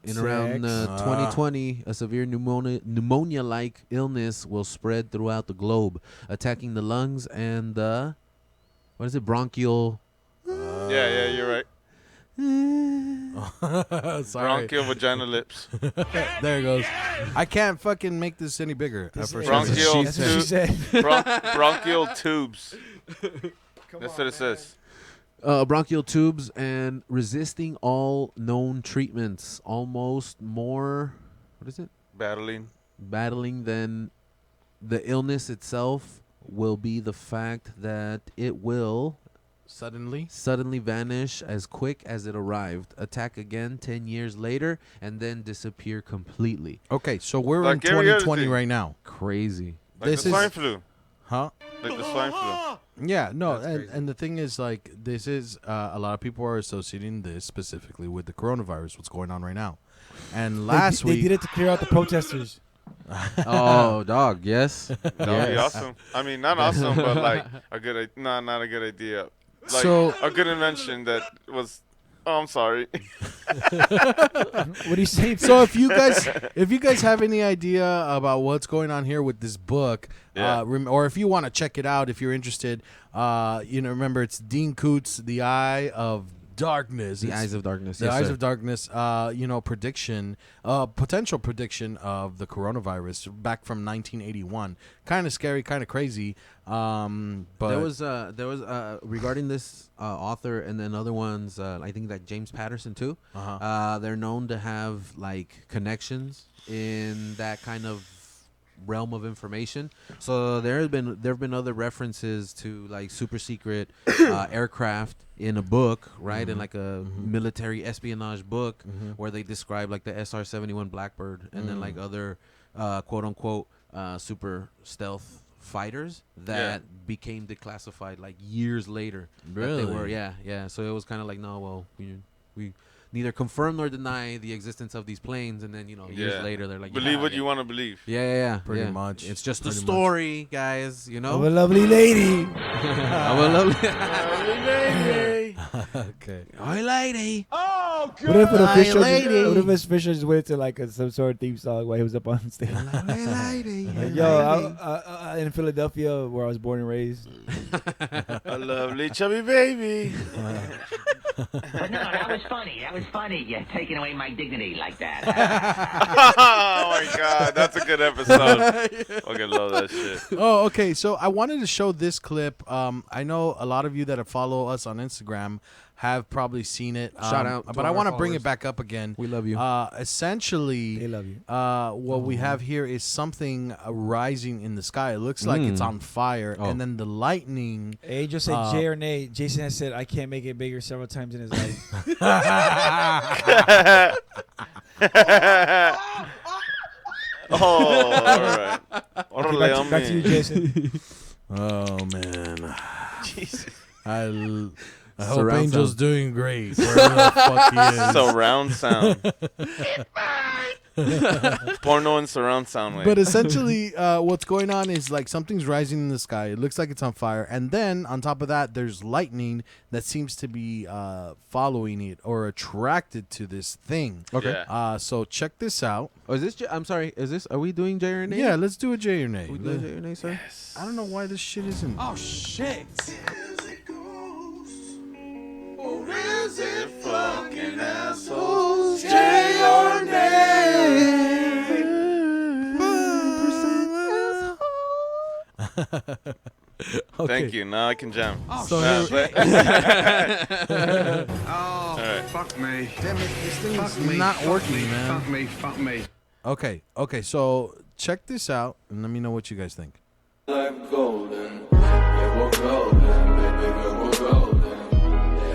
Speaker 3: In around 2020, a severe pneumonia-like illness will spread throughout the globe, attacking the lungs and the bronchial.
Speaker 2: Yeah, you're right.
Speaker 6: Sorry.
Speaker 2: Bronchial vagina lips.
Speaker 6: There it goes. I can't fucking make this any bigger.
Speaker 5: This
Speaker 6: For
Speaker 5: is-
Speaker 6: some reason.
Speaker 2: Bronchial
Speaker 5: That's what she said.
Speaker 2: Bronchial tubes. That's what it says.
Speaker 3: Bronchial tubes and resisting all known treatments, almost more. What is it? Battling than the illness itself will be the fact that it will suddenly vanish as quick as it arrived, attack again 10 years later, and then disappear completely.
Speaker 6: Okay, so we're
Speaker 2: Like
Speaker 6: in 2020
Speaker 2: everything.
Speaker 6: right now.
Speaker 3: Crazy.
Speaker 2: Like
Speaker 6: This
Speaker 2: the
Speaker 6: is-
Speaker 2: swine flu.
Speaker 6: Huh?
Speaker 2: Like the swine flu.
Speaker 6: Yeah, no,
Speaker 3: That's crazy.
Speaker 6: and the thing is, this is a lot of people are associating this specifically with the coronavirus, what's going on right now. And last
Speaker 5: they
Speaker 6: week,
Speaker 5: did it to clear out the protesters.
Speaker 3: Oh, dog, yes.
Speaker 2: That would be awesome. I mean, not awesome, but like a good. Not a good idea. Like
Speaker 6: So-
Speaker 2: a good invention that was. Oh, I'm sorry.
Speaker 5: What do you say?
Speaker 6: so if you guys have any idea about what's going on here with this book,
Speaker 2: Yeah.
Speaker 6: or if you want to check it out, if you're interested, remember it's Dean Koontz, The Eye of Darkness.
Speaker 3: The
Speaker 6: It's-
Speaker 3: Eyes of Darkness.
Speaker 6: The
Speaker 3: yes,
Speaker 6: Eyes
Speaker 3: sir.
Speaker 6: of Darkness, potential prediction of the coronavirus back from 1981. Kind of scary, kind of crazy. But
Speaker 3: there was regarding this author and then other ones. I think that James Patterson too. They're known to have like connections in that kind of realm of information. So there have been other references to like super secret aircraft in a book, right? In like a military espionage book where they describe like the SR-71 Blackbird and then like other quote unquote super stealth fighters that became declassified like years later. that
Speaker 6: Really?
Speaker 3: They were, yeah. So it was kind of like, no, well, we neither confirm nor deny the existence of these planes, and then years later they're like,
Speaker 2: Believe what you want to believe.
Speaker 3: Yeah.
Speaker 6: Pretty much.
Speaker 3: It's just a
Speaker 6: Pretty much.
Speaker 3: story, guys.
Speaker 5: Of a lovely lady.
Speaker 3: I'm a lovely
Speaker 6: okay.
Speaker 3: Hi, lady.
Speaker 5: What if an official? What if his official just went to like some sort of theme song while he was up on stage?
Speaker 3: Hi, lady.
Speaker 5: Like, yo, I in Philadelphia, where I was born and raised.
Speaker 2: A lovely chubby baby.
Speaker 7: But no, that was funny. That was funny. You're taking away my dignity like that.
Speaker 2: Oh my God, that's a good episode. Fucking love that shit.
Speaker 6: Oh, okay. So I wanted to show this clip. I know a lot of you that follow us on Instagram have probably seen it.
Speaker 3: Shout out to
Speaker 6: but I
Speaker 3: our
Speaker 6: want to bring
Speaker 3: followers.
Speaker 6: it back up again.
Speaker 3: We love you.
Speaker 6: Essentially,
Speaker 5: They love you.
Speaker 6: what we have here is something rising in the sky. It looks like it's on fire,
Speaker 3: Oh.
Speaker 6: and then the lightning.
Speaker 5: Hey, just say J or nay. Jason has said I can't make it bigger several times in his life.
Speaker 2: Oh, all right.
Speaker 5: Back to you, Jason.
Speaker 6: Oh man,
Speaker 2: Jesus.
Speaker 6: I hope
Speaker 3: Surround
Speaker 6: Angel's
Speaker 3: sound.
Speaker 6: doing great wherever the fuck he is.
Speaker 2: Surround sound. Porno and surround sound wave.
Speaker 6: But essentially, what's going on is like something's rising in the sky. It looks like it's on fire, and then on top of that, there's lightning that seems to be following it or attracted to this thing.
Speaker 3: Okay.
Speaker 2: Yeah.
Speaker 6: So check this out.
Speaker 3: Oh, is this? I'm sorry. Is this? Are we doing J or nay?
Speaker 6: Yeah, let's do a J or nay.
Speaker 3: We doing J or nay, sir?
Speaker 6: I don't know why this shit isn't.
Speaker 3: Oh shit!
Speaker 2: Fucking assholes.
Speaker 6: Okay.
Speaker 2: Thank you. Now I can jam.
Speaker 6: So
Speaker 2: Nah,
Speaker 6: here-
Speaker 2: but-
Speaker 1: Oh,
Speaker 2: Alright.
Speaker 1: fuck me.
Speaker 6: Damn it, this thing
Speaker 1: Fuck
Speaker 6: is
Speaker 1: me.
Speaker 6: not
Speaker 1: fuck
Speaker 6: working,
Speaker 1: me,
Speaker 6: man.
Speaker 1: Fuck me. Fuck me.
Speaker 6: Okay, so check this out and let me know what you guys think.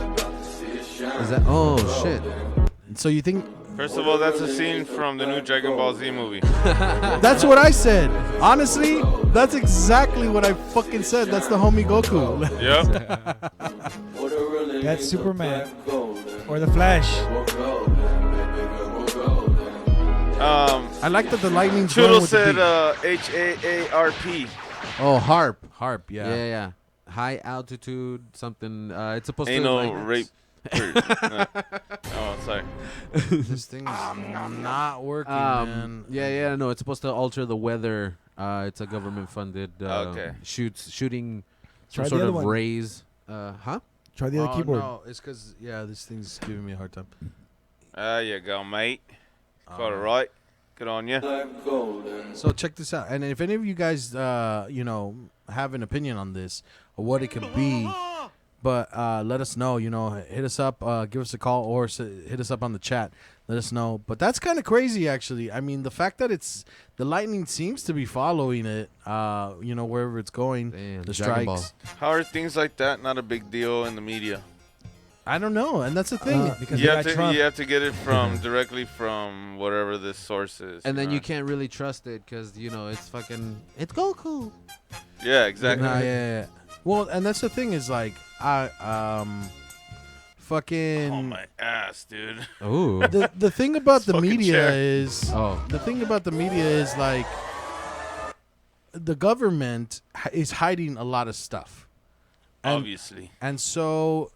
Speaker 3: Is that? Oh shit!
Speaker 6: So you think
Speaker 2: First of all, that's a scene from the new Dragon Ball Z movie.
Speaker 6: that's what I said? Honestly, that's exactly what I fucking said. That's the homie Goku.
Speaker 2: Yep.
Speaker 5: That's Superman or the Flash.
Speaker 6: I like that the lightning's going
Speaker 2: Choodle
Speaker 6: with the
Speaker 2: said
Speaker 6: beat.
Speaker 2: HAARP.
Speaker 6: Oh, harp, yeah.
Speaker 3: Yeah. High altitude something. It's supposed to.
Speaker 2: Anal
Speaker 3: like,
Speaker 2: rape. Oh, sorry.
Speaker 6: This thing's not working, man.
Speaker 3: Yeah. No, it's supposed to alter the weather. It's a government-funded
Speaker 2: Okay.
Speaker 3: shooting
Speaker 5: Try
Speaker 3: some
Speaker 5: the
Speaker 3: sort
Speaker 5: other
Speaker 3: of
Speaker 5: one.
Speaker 3: rays. Huh?
Speaker 5: Try the other keyboard.
Speaker 6: No, it's because this thing's giving me a hard time.
Speaker 2: There you go, mate. Got it right. Good on you.
Speaker 6: So check this out, and if any of you guys, have an opinion on this or what it could be, but let us know. Hit us up, give us a call, or hit us up on the chat. Let us know. But that's kind of crazy, actually. I mean, the fact that the lightning seems to be following it, wherever it's going.
Speaker 3: Damn,
Speaker 6: the
Speaker 3: Dragon Ball.
Speaker 6: strikes.
Speaker 2: How are things like that not a big deal in the media?
Speaker 6: I don't know, and that's the thing.
Speaker 5: Because
Speaker 2: You
Speaker 5: they
Speaker 2: have
Speaker 5: got
Speaker 2: to
Speaker 5: Trump.
Speaker 2: you have to get it from directly from whatever this source is.
Speaker 3: And then you
Speaker 2: know?
Speaker 3: can't really trust it because it's fucking. It's Goku.
Speaker 2: Yeah, exactly.
Speaker 6: Nah, yeah. Well, and that's the thing is like fucking.
Speaker 2: Oh my ass, dude.
Speaker 3: Ooh.
Speaker 6: The thing about the
Speaker 2: Fucking
Speaker 6: media
Speaker 2: chair.
Speaker 6: is
Speaker 3: Oh.
Speaker 6: the thing about the media is like the government is hiding a lot of stuff. And-
Speaker 2: Obviously.
Speaker 6: And so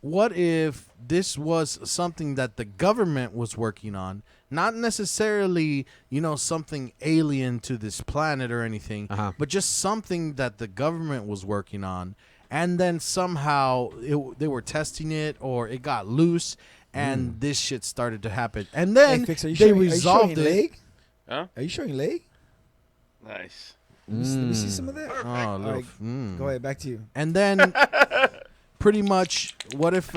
Speaker 6: what if this was something that the government was working on, not necessarily, something alien to this planet or anything,
Speaker 3: Uh-huh.
Speaker 6: but just something that the government was working on, and then somehow they were testing it or it got loose and this shit started to happen. And then
Speaker 5: Hey, Fix, are you
Speaker 6: they
Speaker 5: showing,
Speaker 6: resolved
Speaker 5: are you showing
Speaker 6: it.
Speaker 5: leg?
Speaker 2: Huh?
Speaker 5: Are you showing leg?
Speaker 2: Nice.
Speaker 5: Let me see some of that.
Speaker 6: Oh,
Speaker 5: All
Speaker 6: little,
Speaker 5: right, go ahead, back to you.
Speaker 6: And then pretty much what if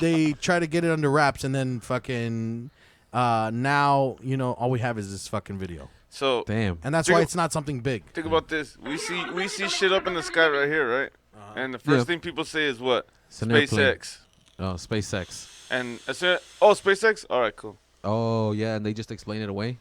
Speaker 6: they try to get it under wraps and then fucking now all we have is this fucking video.
Speaker 2: So
Speaker 3: Damn.
Speaker 6: And that's
Speaker 2: Think
Speaker 6: why
Speaker 2: of-
Speaker 6: it's not something big.
Speaker 2: think about this. We see shit up in the sky right here, right? And the first
Speaker 3: Yeah.
Speaker 2: thing people say is what?
Speaker 3: It's an airplane.
Speaker 2: SpaceX.
Speaker 3: Oh, SpaceX.
Speaker 2: And as soon SpaceX? All right, cool.
Speaker 3: Oh yeah, and they just explain it away.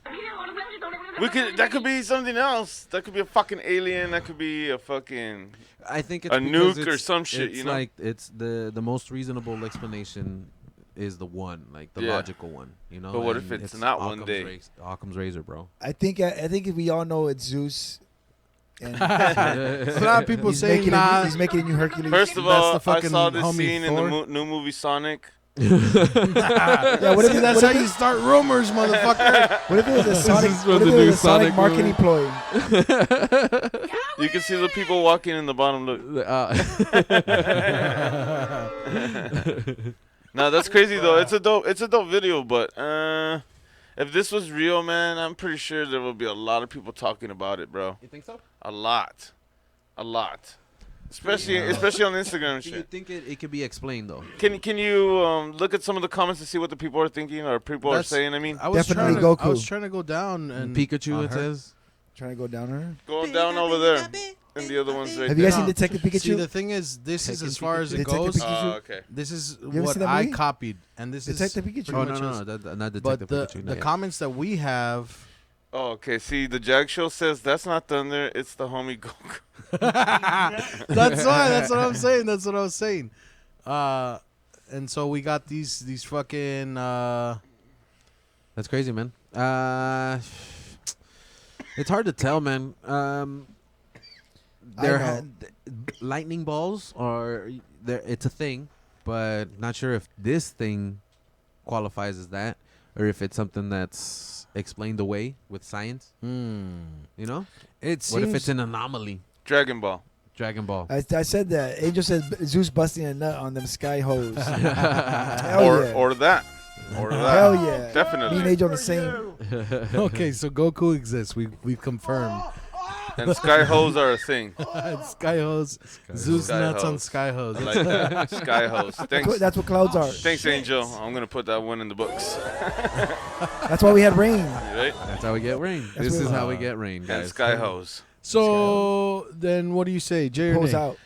Speaker 2: That could be something else. That could be a fucking alien. That could be a fucking
Speaker 3: I think it's
Speaker 2: a
Speaker 3: because
Speaker 2: nuke or
Speaker 3: it's-
Speaker 2: some shit,
Speaker 3: It's
Speaker 2: you know?
Speaker 3: like it's the most reasonable explanation is the one, like the
Speaker 2: Yeah.
Speaker 3: logical one,
Speaker 2: But what if
Speaker 3: and
Speaker 2: it's not one
Speaker 3: Occam's
Speaker 2: day?
Speaker 3: Occam's razor, bro.
Speaker 5: I think if we all know it's Zeus. And
Speaker 6: A lot of people
Speaker 5: he's
Speaker 6: saying
Speaker 5: making
Speaker 6: nah.
Speaker 5: he's making a new Hercules.
Speaker 2: First of
Speaker 6: That's
Speaker 2: all,
Speaker 6: the
Speaker 2: I
Speaker 6: fucking
Speaker 2: saw this
Speaker 6: homie
Speaker 2: scene in the
Speaker 6: Thor.
Speaker 2: new movie Sonic.
Speaker 5: yeah, what if
Speaker 6: See,
Speaker 5: it-
Speaker 6: that's
Speaker 5: what
Speaker 6: how
Speaker 5: if
Speaker 6: you
Speaker 5: it-
Speaker 6: start rumors, motherfucker.
Speaker 5: What if it was a Sonic?
Speaker 3: is
Speaker 5: What
Speaker 3: from
Speaker 5: if
Speaker 3: the
Speaker 5: it
Speaker 3: new
Speaker 5: was a Sonic
Speaker 3: Sonic
Speaker 5: marketing ploy?
Speaker 2: You can see the people walking in the bottom. Look. No, that's crazy though. It's a dope video, but if this was real, man, I'm pretty sure there will be a lot of people talking about it, bro.
Speaker 3: You think so?
Speaker 2: A lot. especially on Instagram and
Speaker 3: Do you
Speaker 2: shit.
Speaker 3: think it could be explained though?
Speaker 2: Can you look at some of the comments to see what the people are thinking or people are saying? I mean,
Speaker 6: I was
Speaker 5: Definitely
Speaker 6: trying to, I
Speaker 5: Goku.
Speaker 6: was trying to go down and
Speaker 3: Pikachu,
Speaker 6: on
Speaker 3: it
Speaker 6: her.
Speaker 3: says.
Speaker 5: Trying to go down on her.
Speaker 2: going down over there, and the other one's right
Speaker 5: Have you
Speaker 2: there.
Speaker 5: guys seen Detective Pikachu?
Speaker 6: See, the thing is, this is
Speaker 3: Tekken
Speaker 6: as far as it
Speaker 5: Detective
Speaker 6: goes.
Speaker 5: Pikachu?
Speaker 2: Okay.
Speaker 6: This is
Speaker 5: ever
Speaker 6: what
Speaker 5: seen that
Speaker 6: I
Speaker 5: movie?
Speaker 6: copied, and this
Speaker 5: Detective
Speaker 6: is
Speaker 5: Pikachu.
Speaker 3: Oh
Speaker 6: pretty
Speaker 3: no,
Speaker 6: much
Speaker 3: no,
Speaker 6: is-
Speaker 3: not
Speaker 6: But
Speaker 3: Detective
Speaker 6: the
Speaker 3: Pikachu.
Speaker 6: the comments that we have.
Speaker 2: Oh, okay. See, the Jag Show says that's not Thunder. It's the homie Goku.
Speaker 6: That's why. That's what I'm saying. That's what I was saying. And so we got these fucking.
Speaker 3: That's crazy, man. It's hard to tell, man. There,
Speaker 5: know.
Speaker 3: lightning balls are there. It's a thing, but not sure if this thing qualifies as that, or if it's something that's explained away with science. You know,
Speaker 6: It
Speaker 3: what if
Speaker 6: seems
Speaker 3: it's an anomaly?
Speaker 2: Dragon Ball.
Speaker 3: Dragon Ball.
Speaker 5: I said that. Angel says Zeus busting a nut on them sky hoes. Hell
Speaker 2: Or
Speaker 5: yeah.
Speaker 2: or that. Or that.
Speaker 5: Hell yeah.
Speaker 2: Definitely.
Speaker 5: Me and Angel on the same.
Speaker 6: okay. So Goku exists. We've confirmed.
Speaker 2: And sky hoes are a thing.
Speaker 6: Sky hose. Zeus
Speaker 2: Sky
Speaker 6: nuts on
Speaker 2: hose.
Speaker 6: sky hose.
Speaker 2: I like that. Sky hoes. Thanks.
Speaker 5: That's what clouds are.
Speaker 2: Thanks, Angel. I'm gonna put that one in the books.
Speaker 5: That's why we had rain.
Speaker 2: Right?
Speaker 3: That's how we get rain. This
Speaker 5: what-
Speaker 3: is how we get rain,
Speaker 2: And
Speaker 3: guys.
Speaker 2: sky hoes.
Speaker 6: So then, what do you say, Jay or
Speaker 5: Pulls
Speaker 6: nay?
Speaker 5: out.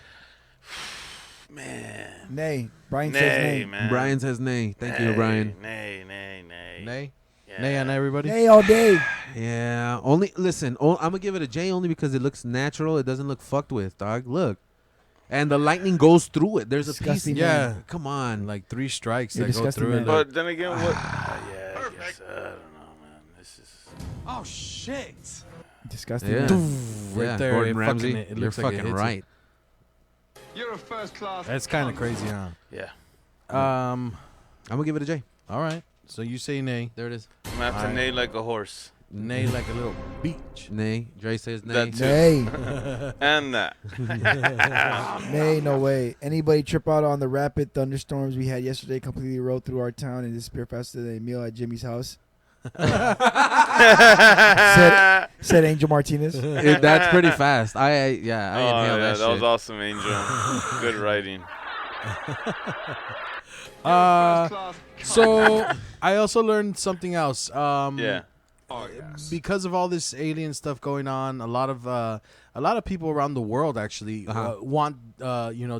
Speaker 2: Man.
Speaker 5: Nay. Brian says
Speaker 2: Nay,
Speaker 5: nay.
Speaker 2: man.
Speaker 3: Brian says nay. Thank you,
Speaker 2: Nay,
Speaker 3: Brian.
Speaker 2: Nay, nay, nay.
Speaker 6: Nay.
Speaker 2: Yeah.
Speaker 6: Nay on everybody.
Speaker 5: Nay all day.
Speaker 3: Yeah. Only listen. I'm gonna give it a J only because it looks natural. It doesn't look fucked with, dog. Look, and the lightning goes through it. There's a piece.
Speaker 5: Disgusting,
Speaker 6: Yeah.
Speaker 5: man.
Speaker 3: Come on.
Speaker 6: Like 3 strikes
Speaker 5: You're
Speaker 6: that go
Speaker 5: disgusting,
Speaker 6: through
Speaker 5: man.
Speaker 6: it.
Speaker 2: But then again, what? Yeah, I guess, I don't know, man. This is.
Speaker 9: Oh shit!
Speaker 5: Disgusting.
Speaker 3: Yeah.
Speaker 5: Man.
Speaker 6: Right
Speaker 3: Yeah,
Speaker 6: there,
Speaker 3: Gordon
Speaker 6: it
Speaker 3: Ramsay.
Speaker 6: fucking- it
Speaker 3: You're
Speaker 6: looks like it
Speaker 3: fucking
Speaker 6: hits it.
Speaker 3: right.
Speaker 9: You're a first class.
Speaker 6: That's kind of crazy, huh?
Speaker 2: Yeah.
Speaker 3: I'm gonna give it a J.
Speaker 6: All right. So you say nay.
Speaker 3: There it is.
Speaker 2: I'm gonna have to neigh like a horse.
Speaker 6: Nay like a little beach.
Speaker 3: Nay. Dre says nay.
Speaker 2: That too.
Speaker 5: Nay.
Speaker 2: And that.
Speaker 5: Nay, no way. Anybody trip out on the rapid thunderstorms we had yesterday completely rolled through our town and disappeared faster than a meal at Jimmy's house? Said Angel Martinez.
Speaker 3: That's pretty fast. I inhaled
Speaker 2: yeah,
Speaker 3: that shit.
Speaker 2: was awesome, Angel. Good writing.
Speaker 6: So I also learned something else.
Speaker 2: Yeah.
Speaker 6: Because of all this alien stuff going on, a lot of people around the world actually want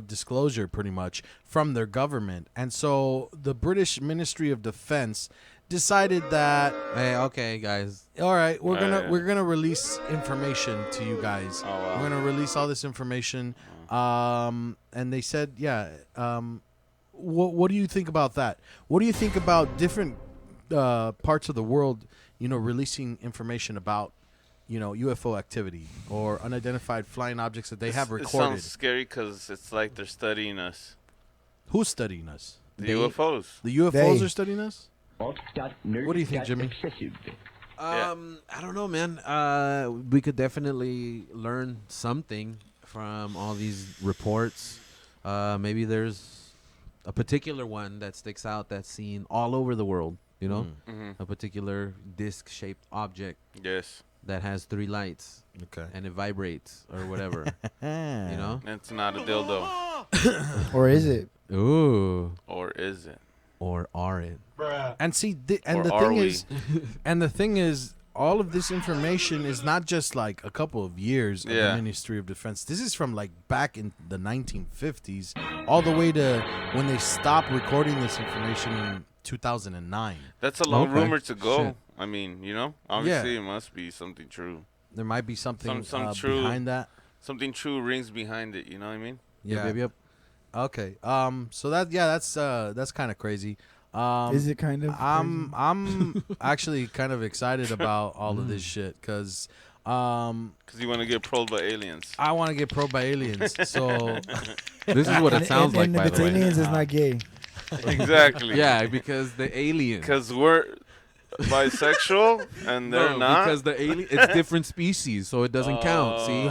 Speaker 6: disclosure pretty much from their government, and so the British Ministry of Defense decided that
Speaker 3: Hey, okay, guys.
Speaker 6: all right, we're
Speaker 2: Yeah.
Speaker 6: gonna release information to you guys.
Speaker 2: Oh, wow.
Speaker 6: We're gonna release all this information, and they said, what do you think about that? What do you think about different parts of the world, releasing information about, UFO activity or unidentified flying objects that they have
Speaker 2: It
Speaker 6: recorded?
Speaker 2: sounds scary because it's like they're studying us.
Speaker 6: Who's studying us?
Speaker 2: The UFOs.
Speaker 6: The UFOs
Speaker 5: They.
Speaker 6: are studying us? What do you think, Jimmy?
Speaker 2: Yeah.
Speaker 3: I don't know, man. We could definitely learn something from all these reports. Maybe there's a particular one that sticks out that's seen all over the world.
Speaker 2: Mm-hmm.
Speaker 3: A particular disc-shaped object
Speaker 2: Yes.
Speaker 3: that has 3 lights
Speaker 6: Okay.
Speaker 3: and it vibrates or whatever.
Speaker 2: It's not a dildo.
Speaker 5: Or is it?
Speaker 3: Ooh.
Speaker 2: Or is it?
Speaker 3: Or are it?
Speaker 6: And see,
Speaker 2: Or
Speaker 6: the
Speaker 2: are
Speaker 6: thing
Speaker 2: we?
Speaker 6: is, and the thing is, all of this information is not just like a couple of years of the
Speaker 2: Yeah.
Speaker 6: Ministry of Defense. This is from like back in the 1950s, all the way to when they stopped recording this information in 2009.
Speaker 2: That's a long
Speaker 3: Okay.
Speaker 2: rumor to go.
Speaker 3: Shit.
Speaker 2: I mean, obviously it must be something true.
Speaker 6: There might be something
Speaker 2: Some true-
Speaker 6: behind that.
Speaker 2: Something true rings behind it. You know what I mean?
Speaker 6: Yeah.
Speaker 3: Yep.
Speaker 6: Okay. So that's kind of crazy.
Speaker 5: Is it kind of?
Speaker 6: I'm actually kind of excited about all of this shit because
Speaker 2: Because you want to get probed by aliens.
Speaker 6: I want to get probed by aliens. So
Speaker 3: This is what it sounds like,
Speaker 5: and
Speaker 3: by
Speaker 5: if it's
Speaker 3: the way.
Speaker 5: aliens, it's not gay.
Speaker 2: Exactly.
Speaker 3: Yeah, because the alien.
Speaker 2: Because we're bisexual and they're
Speaker 3: No,
Speaker 2: not.
Speaker 3: because the alien, it's different species, so it doesn't count. See,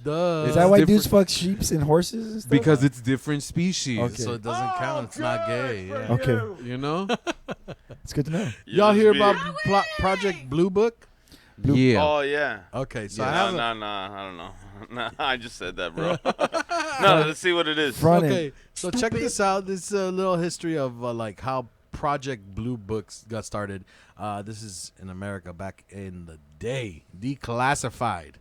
Speaker 6: duh.
Speaker 5: Is that why
Speaker 3: different-
Speaker 5: dudes fuck sheeps and horses and stuff?
Speaker 3: because it's different species.
Speaker 5: Okay.
Speaker 6: So it doesn't count. It's not gay. Yeah.
Speaker 5: Okay,
Speaker 3: You know,
Speaker 5: it's good to know.
Speaker 6: Y'all
Speaker 2: Yes,
Speaker 6: hear
Speaker 2: be-
Speaker 6: about Project Blue Book?
Speaker 3: Yeah.
Speaker 2: Oh yeah.
Speaker 6: Okay, so
Speaker 2: No,
Speaker 6: I have
Speaker 2: no, I don't know. No, I just said that, bro. No, let's see what it is.
Speaker 6: Okay, so check this out. This little history of like how Project Blue Books got started. This is in America back in the day. Declassified.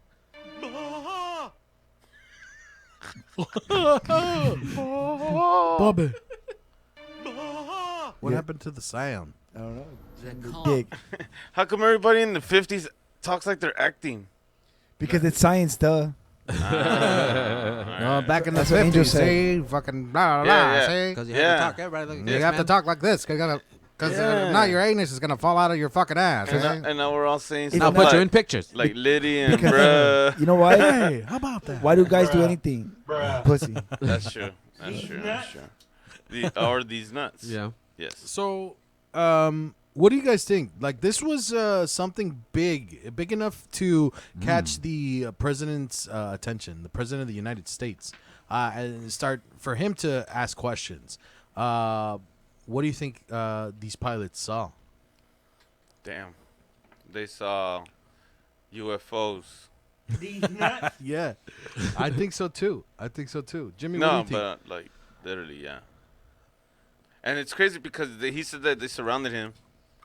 Speaker 6: Bobby. What happened to the sound?
Speaker 5: I don't know. Dig.
Speaker 2: How come everybody in the 50s talks like they're acting?
Speaker 5: Because it's science, duh.
Speaker 6: No, back in the
Speaker 5: That's what Angel
Speaker 6: 50s,
Speaker 5: said.
Speaker 6: see, fucking blah, blah, blah,
Speaker 2: Yeah.
Speaker 6: see?
Speaker 3: Because you
Speaker 2: Yeah.
Speaker 3: have to talk. Everybody like
Speaker 6: You
Speaker 3: this,
Speaker 6: have to
Speaker 3: man.
Speaker 6: talk like this, because if not, your anus is going to fall out of your fucking ass.
Speaker 2: And,
Speaker 6: see?
Speaker 2: and now we're all saying
Speaker 5: It's
Speaker 3: I'll
Speaker 2: stuff
Speaker 3: put
Speaker 2: like,
Speaker 3: you in pictures.
Speaker 2: like Liddy and
Speaker 5: Because
Speaker 2: bruh.
Speaker 5: you know why?
Speaker 6: Hey, how about that?
Speaker 5: Why do guys do anything? Pussy.
Speaker 2: That's true. That's true. That's true. Or these nuts.
Speaker 3: Yeah.
Speaker 2: Yes.
Speaker 6: So, what do you guys think? Like, this was something big enough to catch the president's attention, the president of the United States, and start for him to ask questions. What do you think these pilots saw?
Speaker 2: Damn. They saw UFOs.
Speaker 6: Yeah, I think so too. Jimmy, what do
Speaker 2: No,
Speaker 6: you think?
Speaker 2: but like literally, yeah. And it's crazy because he said that they surrounded him,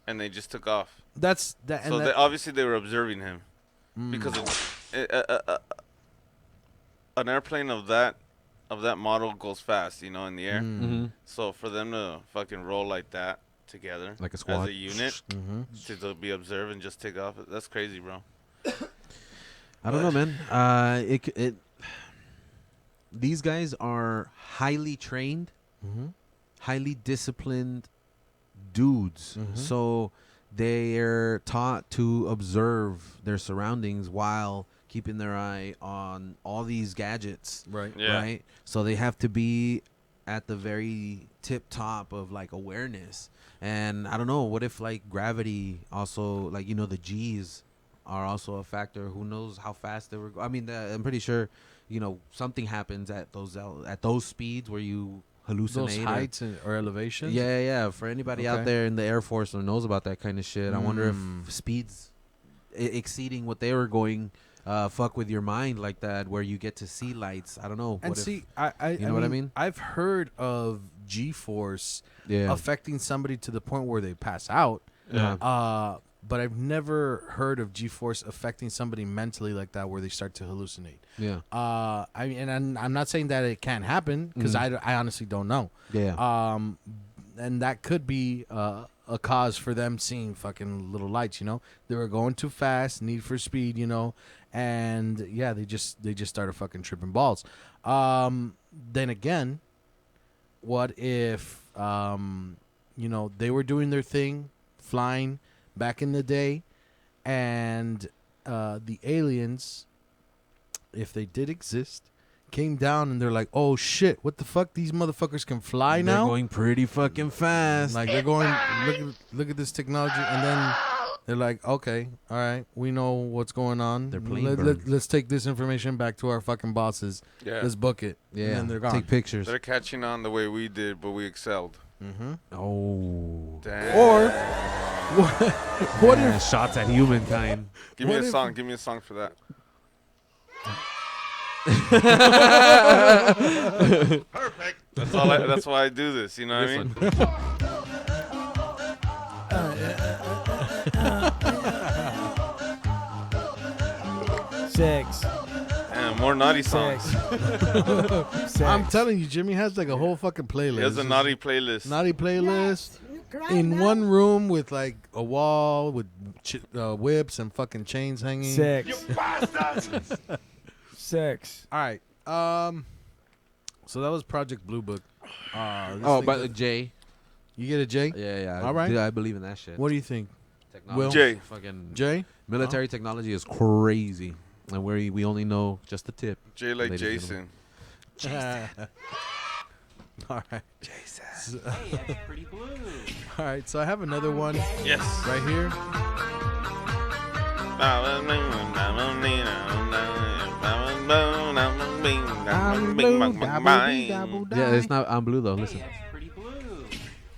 Speaker 2: and they just took off.
Speaker 6: That's that. And
Speaker 2: So
Speaker 6: that,
Speaker 2: obviously they were observing him, because an airplane of that model goes fast, in the air.
Speaker 3: Mm-hmm.
Speaker 2: So for them to fucking roll like that together,
Speaker 3: Like a squad.
Speaker 2: as a unit,
Speaker 6: Mhm.
Speaker 2: to be observed and just take off, that's crazy, bro.
Speaker 3: I don't know, man. These guys are highly trained, highly disciplined dudes. So they're taught to observe their surroundings while keeping their eye on all these gadgets.
Speaker 6: Right.
Speaker 2: Yeah.
Speaker 3: Right. So they have to be at the very tip top of like awareness. And I don't know, what if like gravity also, like, the G's are also a factor. Who knows how fast they were I mean, I'm pretty sure, something happens at those speeds where you hallucinate.
Speaker 6: Those heights or elevations.
Speaker 3: Yeah. For anybody out
Speaker 6: Okay.
Speaker 3: there in the Air Force who knows about that kind of shit, I wonder if speeds exceeding what they were going fuck with your mind like that, where you get to see lights. I don't know.
Speaker 6: And
Speaker 3: What if-
Speaker 6: see, I
Speaker 3: know what I mean?
Speaker 6: I've heard of G-force
Speaker 3: Yeah.
Speaker 6: affecting somebody to the point where they pass out.
Speaker 2: Yeah.
Speaker 6: But I've never heard of G-force affecting somebody mentally like that, where they start to hallucinate.
Speaker 3: Yeah.
Speaker 6: I'm not saying that it can't happen, because I honestly don't know.
Speaker 3: Yeah.
Speaker 6: And that could be a cause for them seeing fucking little lights. They were going too fast, need for speed. And yeah, they just started fucking tripping balls. Then again, what if they were doing their thing, flying back in the day, and the aliens, if they did exist, came down and they're like, oh shit, what the fuck, these motherfuckers can fly
Speaker 3: They're
Speaker 6: now?
Speaker 3: going pretty fucking fast.
Speaker 6: Like, they're going, look at this technology, and then they're like, okay, all right, we know what's going on.
Speaker 3: They're plane birds.
Speaker 6: Let's take this information back to our fucking bosses.
Speaker 2: Yeah.
Speaker 6: Let's book it.
Speaker 3: yeah.
Speaker 6: And then they're gone.
Speaker 3: Take pictures.
Speaker 2: They're catching on the way we did, but we excelled.
Speaker 3: Oh.
Speaker 2: Damn.
Speaker 6: Or what
Speaker 3: Yeah,
Speaker 6: if
Speaker 3: shots at humankind.
Speaker 2: Give me
Speaker 6: what
Speaker 2: a
Speaker 6: if-
Speaker 2: song. Give me a song for that. Perfect. That's why I do this. You know what I mean?
Speaker 5: Sex.
Speaker 2: And more naughty songs.
Speaker 5: Sex.
Speaker 6: I'm telling you, Jimmy has like a whole fucking playlist.
Speaker 2: He has a naughty playlist.
Speaker 6: Naughty playlist in one room with like a wall with whips and fucking chains hanging.
Speaker 5: Sex. Sex.
Speaker 6: All right. So that was Project Blue Book.
Speaker 3: Oh, but Jay.
Speaker 6: you get a J?
Speaker 3: Yeah.
Speaker 6: All right.
Speaker 3: Dude, I believe in that shit.
Speaker 6: What do you think,
Speaker 3: Technology,
Speaker 2: Jay.
Speaker 3: Fucking
Speaker 6: Jay?
Speaker 3: military technology is crazy, and we only know just the tip.
Speaker 2: Jay like
Speaker 3: Ladies and
Speaker 2: Jason.
Speaker 6: All right.
Speaker 3: Jason.
Speaker 4: Hey, that's pretty blue.
Speaker 6: All right. So I have another one
Speaker 2: Yes.
Speaker 6: right here.
Speaker 3: Yeah, it's not. I'm blue though. Listen.
Speaker 4: That's pretty blue.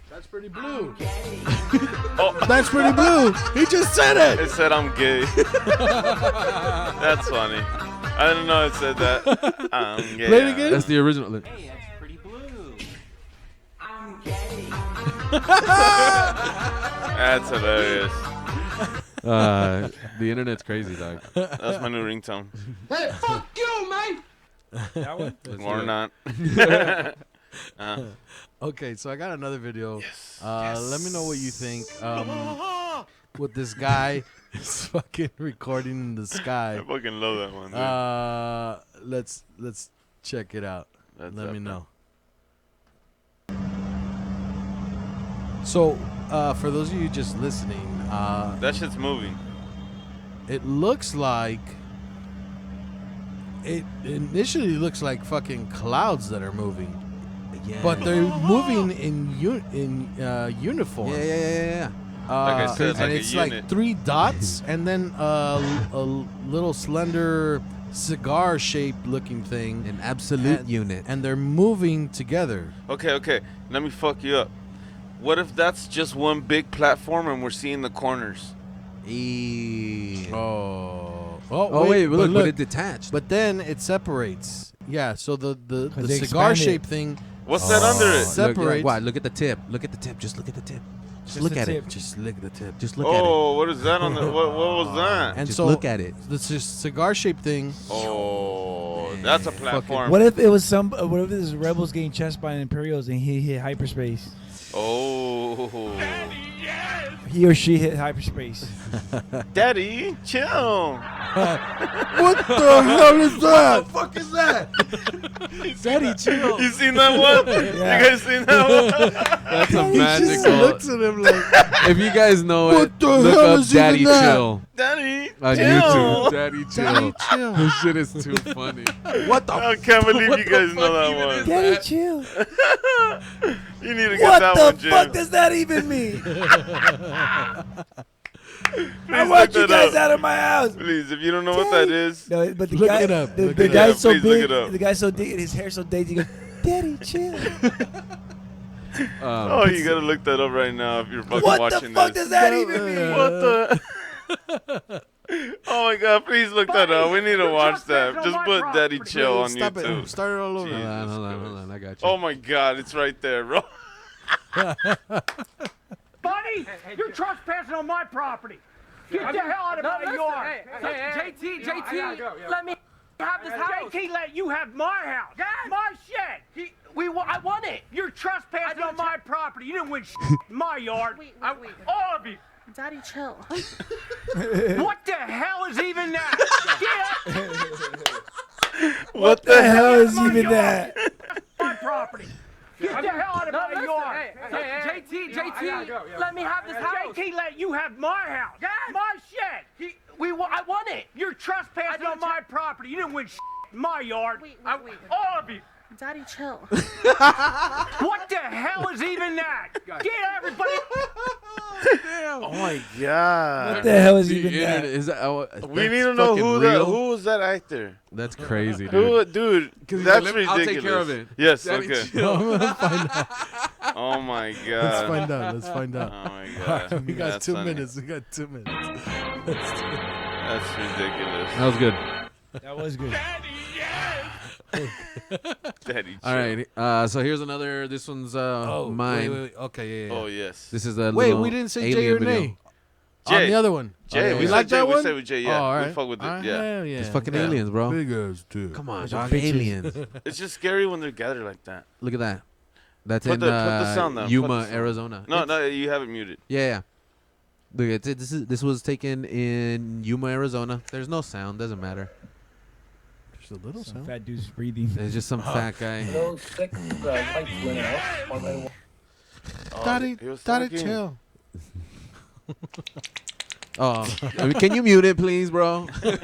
Speaker 6: That's pretty blue.
Speaker 2: Oh,
Speaker 6: That's pretty blue. He just said it.
Speaker 2: it said I'm gay. That's funny. I didn't know it said that. I'm gay.
Speaker 6: Play it again.
Speaker 3: That's the original.
Speaker 7: Hey, that's pretty blue. I'm gay.
Speaker 2: That's hilarious.
Speaker 3: The internet's crazy, dog.
Speaker 2: That's my new ringtone.
Speaker 9: Hey, fuck you, man!
Speaker 5: That one?
Speaker 2: Or not.
Speaker 6: Okay, so I got another video. Yes. Let me know what you think. With this guy is fucking recording in the
Speaker 2: I
Speaker 6: sky.
Speaker 2: fucking love that one. Dude.
Speaker 6: Let's check it out.
Speaker 2: That's
Speaker 6: Let me
Speaker 2: epic.
Speaker 6: know. So, for those of you just listening,
Speaker 2: That shit's moving.
Speaker 6: it looks like it initially looks like fucking clouds that are moving,
Speaker 3: Yeah.
Speaker 6: but they're moving in uniform.
Speaker 3: Yeah.
Speaker 2: Like I said, it's
Speaker 6: and
Speaker 2: like a
Speaker 6: it's
Speaker 2: unit.
Speaker 6: like 3 dots and then a little slender cigar-shaped looking thing,
Speaker 3: An absolute
Speaker 6: and,
Speaker 3: unit.
Speaker 6: and they're moving together.
Speaker 2: Okay. Let me fuck you up. What if that's just one big platform and we're seeing the corners?
Speaker 6: Oh,
Speaker 3: wait,
Speaker 6: but
Speaker 3: look, but it detached.
Speaker 6: But then it separates. Yeah, so the
Speaker 5: they
Speaker 6: cigar-shaped thing
Speaker 2: What's that under it?
Speaker 6: separates.
Speaker 3: Look at the tip. Look at the tip. Just look at the tip. Just look
Speaker 5: the
Speaker 3: at
Speaker 5: tip.
Speaker 3: it.
Speaker 6: Just look at the tip.
Speaker 3: Just look at it.
Speaker 2: Oh, what is that on the? What was that?
Speaker 6: And
Speaker 3: Just
Speaker 6: so
Speaker 3: look at it.
Speaker 6: the cigar-shaped thing.
Speaker 2: Oh, that's a platform.
Speaker 5: What if it was what if it was rebels getting chased by Imperials and he hit hyperspace?
Speaker 2: Oh,
Speaker 5: He or she hit hyperspace.
Speaker 2: Daddy, chill.
Speaker 6: What the hell is that?
Speaker 3: fuck is that?
Speaker 6: Daddy, chill.
Speaker 2: You seen that one?
Speaker 5: Yeah.
Speaker 2: You guys seen that one?
Speaker 3: That's a
Speaker 6: He just
Speaker 3: magical.
Speaker 6: looks at him like,
Speaker 3: If you guys know
Speaker 6: What
Speaker 3: it,
Speaker 6: the
Speaker 3: look
Speaker 6: hell
Speaker 3: up
Speaker 6: is even
Speaker 3: Daddy
Speaker 6: that?
Speaker 3: Chill
Speaker 2: Daddy,
Speaker 3: on
Speaker 2: chill.
Speaker 3: YouTube. Daddy Chill.
Speaker 6: Daddy, chill.
Speaker 3: This shit is too funny.
Speaker 6: What the?
Speaker 2: I can't believe
Speaker 3: What
Speaker 2: you
Speaker 3: the
Speaker 2: guys know
Speaker 3: fuck
Speaker 2: that
Speaker 3: even
Speaker 2: one.
Speaker 3: is
Speaker 5: Daddy, chill.
Speaker 2: You need to get
Speaker 5: What
Speaker 2: that
Speaker 5: the
Speaker 2: one, Jim.
Speaker 5: fuck does that even mean? I
Speaker 2: Please
Speaker 5: want
Speaker 2: look
Speaker 5: you
Speaker 2: that
Speaker 5: guys
Speaker 2: up.
Speaker 5: out of my house.
Speaker 2: Please, if you don't know what that is,
Speaker 5: No, but the
Speaker 6: Look
Speaker 5: guy,
Speaker 6: it up.
Speaker 5: the,
Speaker 6: Look
Speaker 5: the
Speaker 6: it
Speaker 5: guy's
Speaker 2: up.
Speaker 5: so
Speaker 2: Please look
Speaker 5: big.
Speaker 2: it up.
Speaker 5: The guy's so big, and his hair's so dainty. He goes, "Daddy, chill."
Speaker 2: oh, you gotta look that up right now if you're fucking
Speaker 5: What the
Speaker 2: watching
Speaker 5: fuck
Speaker 2: this.
Speaker 5: does that even mean?
Speaker 2: What the? Oh my god, please look that up. We need to watch that. Just put Daddy Chill on
Speaker 6: Stop
Speaker 2: YouTube.
Speaker 6: it. Start it all over.
Speaker 2: Jesus
Speaker 3: Hold
Speaker 2: Christ.
Speaker 3: on. I got you.
Speaker 2: Oh my god, it's right there, bro.
Speaker 10: Buddy, you're trespassing on my property. Get the hell out of my yard.
Speaker 7: JT, let me have this house.
Speaker 10: JT let you have my house. My shed.
Speaker 7: I want it.
Speaker 10: You're trespassing on my property. You didn't win in my yard.
Speaker 4: Wait.
Speaker 10: All of you.
Speaker 4: Daddy, chill.
Speaker 10: What the hell is even that? Get up.
Speaker 2: What
Speaker 5: The hell is
Speaker 10: My
Speaker 5: even
Speaker 10: yard.
Speaker 5: that?
Speaker 10: My property. Get the hell out of my yard.
Speaker 7: JT, let me have this house.
Speaker 10: JT let you have my house. My shed.
Speaker 7: I want it.
Speaker 10: You're trespassing on my property. You didn't win in my yard.
Speaker 4: Wait.
Speaker 10: All of you.
Speaker 4: Daddy, chill.
Speaker 10: What the hell is even that? Get everybody.
Speaker 2: Oh my god.
Speaker 5: What the hell is
Speaker 3: The
Speaker 5: even
Speaker 3: internet
Speaker 5: that?
Speaker 3: is
Speaker 2: We need to know who was that actor?
Speaker 3: That's crazy, dude.
Speaker 2: Who, dude?
Speaker 3: 'Cause he's
Speaker 2: That's
Speaker 3: like,
Speaker 2: ridiculous.
Speaker 3: I'll take care of it.
Speaker 2: Yes.
Speaker 3: Daddy
Speaker 2: Okay.
Speaker 3: Chill.
Speaker 2: Oh my
Speaker 6: Let's
Speaker 2: god.
Speaker 6: find out. Let's find
Speaker 2: Oh
Speaker 6: out.
Speaker 2: my god.
Speaker 6: We got
Speaker 2: That's
Speaker 6: 2
Speaker 2: funny.
Speaker 6: minutes. We got 2 minutes.
Speaker 2: That's ridiculous.
Speaker 3: That was good.
Speaker 5: That was good.
Speaker 2: Daddy.
Speaker 3: All
Speaker 2: Chill.
Speaker 3: right. So here's another. This one's mine.
Speaker 6: Wait. Okay, yeah.
Speaker 2: Oh yes.
Speaker 3: This is a
Speaker 6: Wait,
Speaker 3: little
Speaker 6: we didn't say
Speaker 3: alien
Speaker 6: Jay or
Speaker 3: video.
Speaker 6: Nay.
Speaker 2: Jay.
Speaker 6: On the other one.
Speaker 2: Jay,
Speaker 3: yeah,
Speaker 2: we
Speaker 3: yeah.
Speaker 2: like that
Speaker 6: one?
Speaker 2: We say with Jay, yeah.
Speaker 6: Oh, all right.
Speaker 2: We fuck with it,
Speaker 6: All right,
Speaker 2: yeah.
Speaker 6: yeah.
Speaker 3: It's fucking
Speaker 2: Yeah.
Speaker 3: aliens, bro.
Speaker 6: Big ass dude.
Speaker 3: Come on,
Speaker 5: Bunch
Speaker 3: dog.
Speaker 5: of bitches.
Speaker 3: Aliens.
Speaker 2: It's just scary when they're gathered like that.
Speaker 3: Look at that. That's
Speaker 2: Put
Speaker 3: in
Speaker 2: the sound down, put the
Speaker 3: Yuma,
Speaker 2: sound.
Speaker 3: Arizona.
Speaker 2: No, you have it muted.
Speaker 3: Yeah. Look, this was taken in Yuma, Arizona. There's no sound. Doesn't matter.
Speaker 6: There's a little
Speaker 5: Some
Speaker 6: sound.
Speaker 5: fat dude's breathing.
Speaker 3: There's just some fat guy.
Speaker 6: Daddy,
Speaker 2: he was
Speaker 6: daddy,
Speaker 2: talking.
Speaker 6: chill.
Speaker 3: Oh, I mean, can you mute it, please, bro?
Speaker 5: I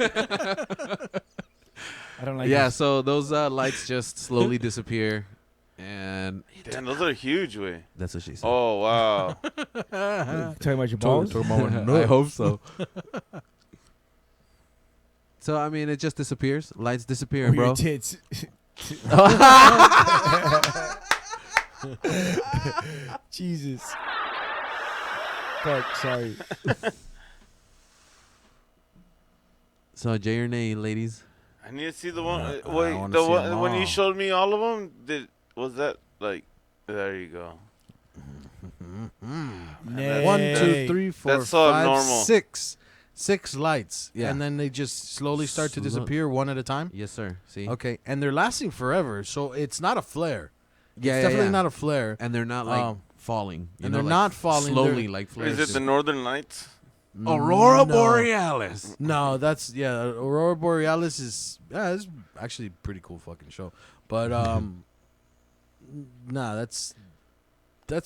Speaker 5: don't like.
Speaker 3: Yeah.
Speaker 5: this.
Speaker 3: So those lights just slowly disappear, and
Speaker 2: Damn, those are huge, way.
Speaker 3: that's what she said.
Speaker 2: Oh wow.
Speaker 5: Talking about your balls.
Speaker 3: I hope so. So I mean, it just disappears. Lights disappear,
Speaker 5: Or
Speaker 3: bro.
Speaker 5: your tits. Jesus. Fuck, sorry.
Speaker 3: So, J or nay, ladies?
Speaker 2: I need to see the one.
Speaker 6: I
Speaker 2: Wait,
Speaker 6: wanna
Speaker 2: the
Speaker 6: see
Speaker 2: one
Speaker 6: 'em
Speaker 2: when you
Speaker 6: all.
Speaker 2: showed me all of them. Was that like? There you go.
Speaker 5: Nay.
Speaker 6: 1, 2, 3, 4,
Speaker 2: That's so
Speaker 6: 5,
Speaker 2: abnormal.
Speaker 6: 6 lights.
Speaker 3: Yeah.
Speaker 6: And then they just slowly start to disappear one at a time.
Speaker 3: Yes, sir. See?
Speaker 6: Okay, and they're lasting forever, so it's not a flare.
Speaker 3: Yeah,
Speaker 6: It's definitely not a flare.
Speaker 3: And they're not like falling. You
Speaker 6: and
Speaker 3: know,
Speaker 6: they're
Speaker 3: like
Speaker 6: not falling,
Speaker 3: slowly,
Speaker 6: they're-
Speaker 3: like flares.
Speaker 2: Is it the Northern Lights?
Speaker 3: Aurora
Speaker 6: No.
Speaker 3: Borealis?
Speaker 6: No, that's Aurora Borealis is it's actually a pretty cool fucking show. But nah, that's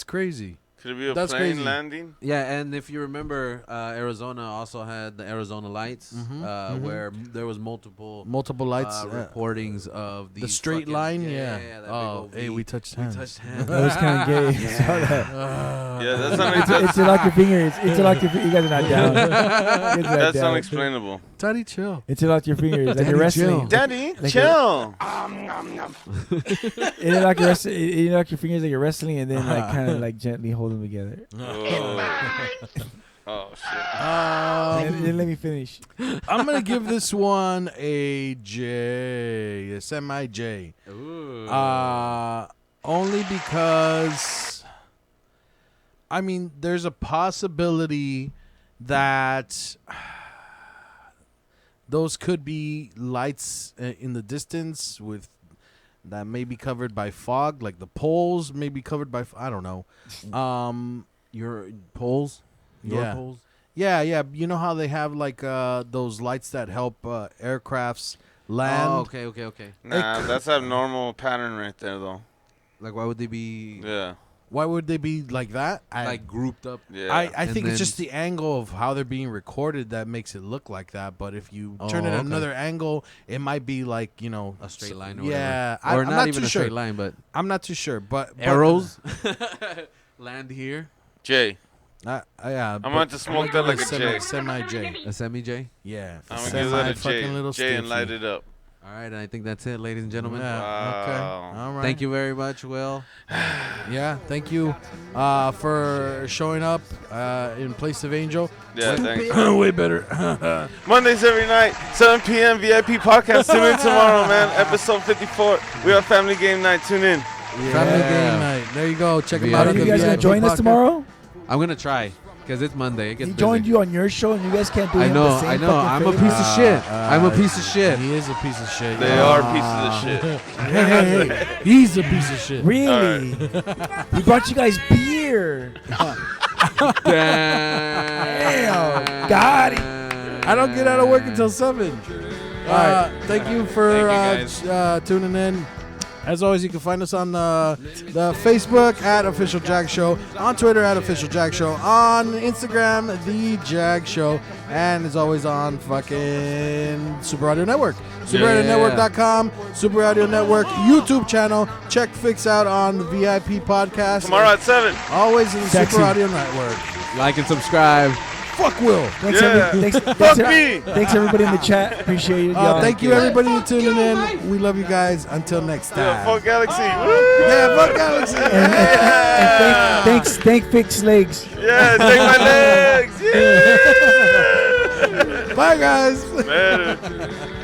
Speaker 6: crazy.
Speaker 2: Could it be a
Speaker 6: That's
Speaker 2: plane
Speaker 6: crazy.
Speaker 2: landing?
Speaker 3: Yeah, and if you remember, Arizona also had the Arizona Lights, where there was multiple
Speaker 6: lights,
Speaker 3: reportings of
Speaker 6: the straight
Speaker 3: fucking-
Speaker 6: line.
Speaker 3: that big
Speaker 6: Oh,
Speaker 3: old
Speaker 6: hey,
Speaker 3: V.
Speaker 6: we touched hands.
Speaker 3: We touched hands.
Speaker 5: That was kind of gay. I saw that.
Speaker 2: Yeah, that's unexplainable.
Speaker 5: Interlock your fingers. Interlock your fingers. You guys are not down. You guys are not
Speaker 2: That's
Speaker 5: down.
Speaker 2: unexplainable.
Speaker 6: Daddy, chill.
Speaker 5: Interlock your fingers. Like you're wrestling.
Speaker 2: Daddy,
Speaker 5: Like
Speaker 2: chill.
Speaker 5: Interlock your fingers like you're wrestling, and then like kind of like gently hold them together.
Speaker 2: Oh shit.
Speaker 5: And then let me finish.
Speaker 6: I'm gonna give this one a J, a semi J. Only because, I mean, there's a possibility that those could be lights in the distance that may be covered by fog, like the poles may be covered by. I don't know.
Speaker 3: Your poles? Your
Speaker 6: Yeah.
Speaker 3: poles?
Speaker 6: Yeah. You know how they have like those lights that help aircrafts land?
Speaker 3: Oh, okay.
Speaker 2: Nah, that's abnormal pattern right there, though.
Speaker 3: Like, why would they be
Speaker 2: Yeah.
Speaker 6: Why would they be like that?
Speaker 3: like grouped up?
Speaker 2: Yeah.
Speaker 6: I
Speaker 3: And
Speaker 6: think it's
Speaker 3: then-
Speaker 6: just the angle of how they're being recorded that makes it look like that. But if you turn it
Speaker 3: okay.
Speaker 6: another angle, it might be like,
Speaker 3: A straight line or
Speaker 6: yeah,
Speaker 3: whatever. Or
Speaker 6: I'm
Speaker 3: not
Speaker 6: not
Speaker 3: even
Speaker 6: too
Speaker 3: a straight
Speaker 6: sure.
Speaker 3: line, but
Speaker 6: I'm not too sure. But
Speaker 3: arrows land here.
Speaker 2: J.
Speaker 6: Yeah,
Speaker 2: I'm going to smoke that like a J.
Speaker 6: Semi J.
Speaker 3: A semi J.
Speaker 6: Yeah,
Speaker 2: I'm going to give that a J.
Speaker 6: fucking little
Speaker 2: J and
Speaker 6: stiffy.
Speaker 2: light it up.
Speaker 3: All right, and I think that's it, ladies and gentlemen.
Speaker 6: Yeah. Okay.
Speaker 2: Wow.
Speaker 6: All right.
Speaker 3: Thank you very much, Will.
Speaker 6: Yeah. Thank you for showing up in place of Angel.
Speaker 2: Yeah, thanks.
Speaker 6: Way better.
Speaker 2: Mondays every night, 7 p.m. VIP podcast. Tune in tomorrow, man. Episode 54. We are Family Game Night. Tune in.
Speaker 6: Family game night. There you go. Check them
Speaker 3: Yeah.
Speaker 6: out.
Speaker 5: Are
Speaker 6: on
Speaker 5: you
Speaker 6: the
Speaker 5: guys gonna
Speaker 6: VIP
Speaker 5: join us
Speaker 6: podcast.
Speaker 5: tomorrow?
Speaker 3: I'm gonna try because it's Monday. It gets
Speaker 5: He
Speaker 3: busy.
Speaker 5: joined you on your show, and you guys can't do
Speaker 3: I
Speaker 5: him
Speaker 3: know.
Speaker 5: the same
Speaker 3: I know.
Speaker 5: fucking
Speaker 3: I'm a
Speaker 5: favor?
Speaker 3: piece of shit. I'm a piece of shit.
Speaker 6: He is a piece of shit.
Speaker 2: They are pieces of shit.
Speaker 6: Hey, he's a piece of shit.
Speaker 5: Really? He brought you guys beer.
Speaker 3: Damn.
Speaker 5: Got it.
Speaker 6: I don't get out of work until 7. Thank you for
Speaker 2: Thank you,
Speaker 6: tuning in. As always, you can find us on the Facebook at Official Jag Show, on Twitter at Official Jag Show, on Instagram, The Jag Show, and as always on fucking Super Audio Network. SuperAudioNetwork.com, Super Audio Network YouTube channel. Check Fix out on the VIP podcast.
Speaker 2: Tomorrow at 7.
Speaker 6: Always in the
Speaker 5: Sexy.
Speaker 6: Super Audio Network.
Speaker 3: Like and subscribe.
Speaker 6: Fuck Will.
Speaker 5: Thanks,
Speaker 2: Yeah. Fuck me.
Speaker 5: Thanks everybody in the chat. Appreciate it. y'all.
Speaker 6: Thank you, everybody, for tuning in. We love you guys. Until next time.
Speaker 2: Yeah, fuck Galaxy. Woo.
Speaker 6: Yeah, fuck Galaxy.
Speaker 5: And thank Fix Legs.
Speaker 2: Yeah, take my legs. Yeah.
Speaker 6: Bye, guys.
Speaker 2: Later.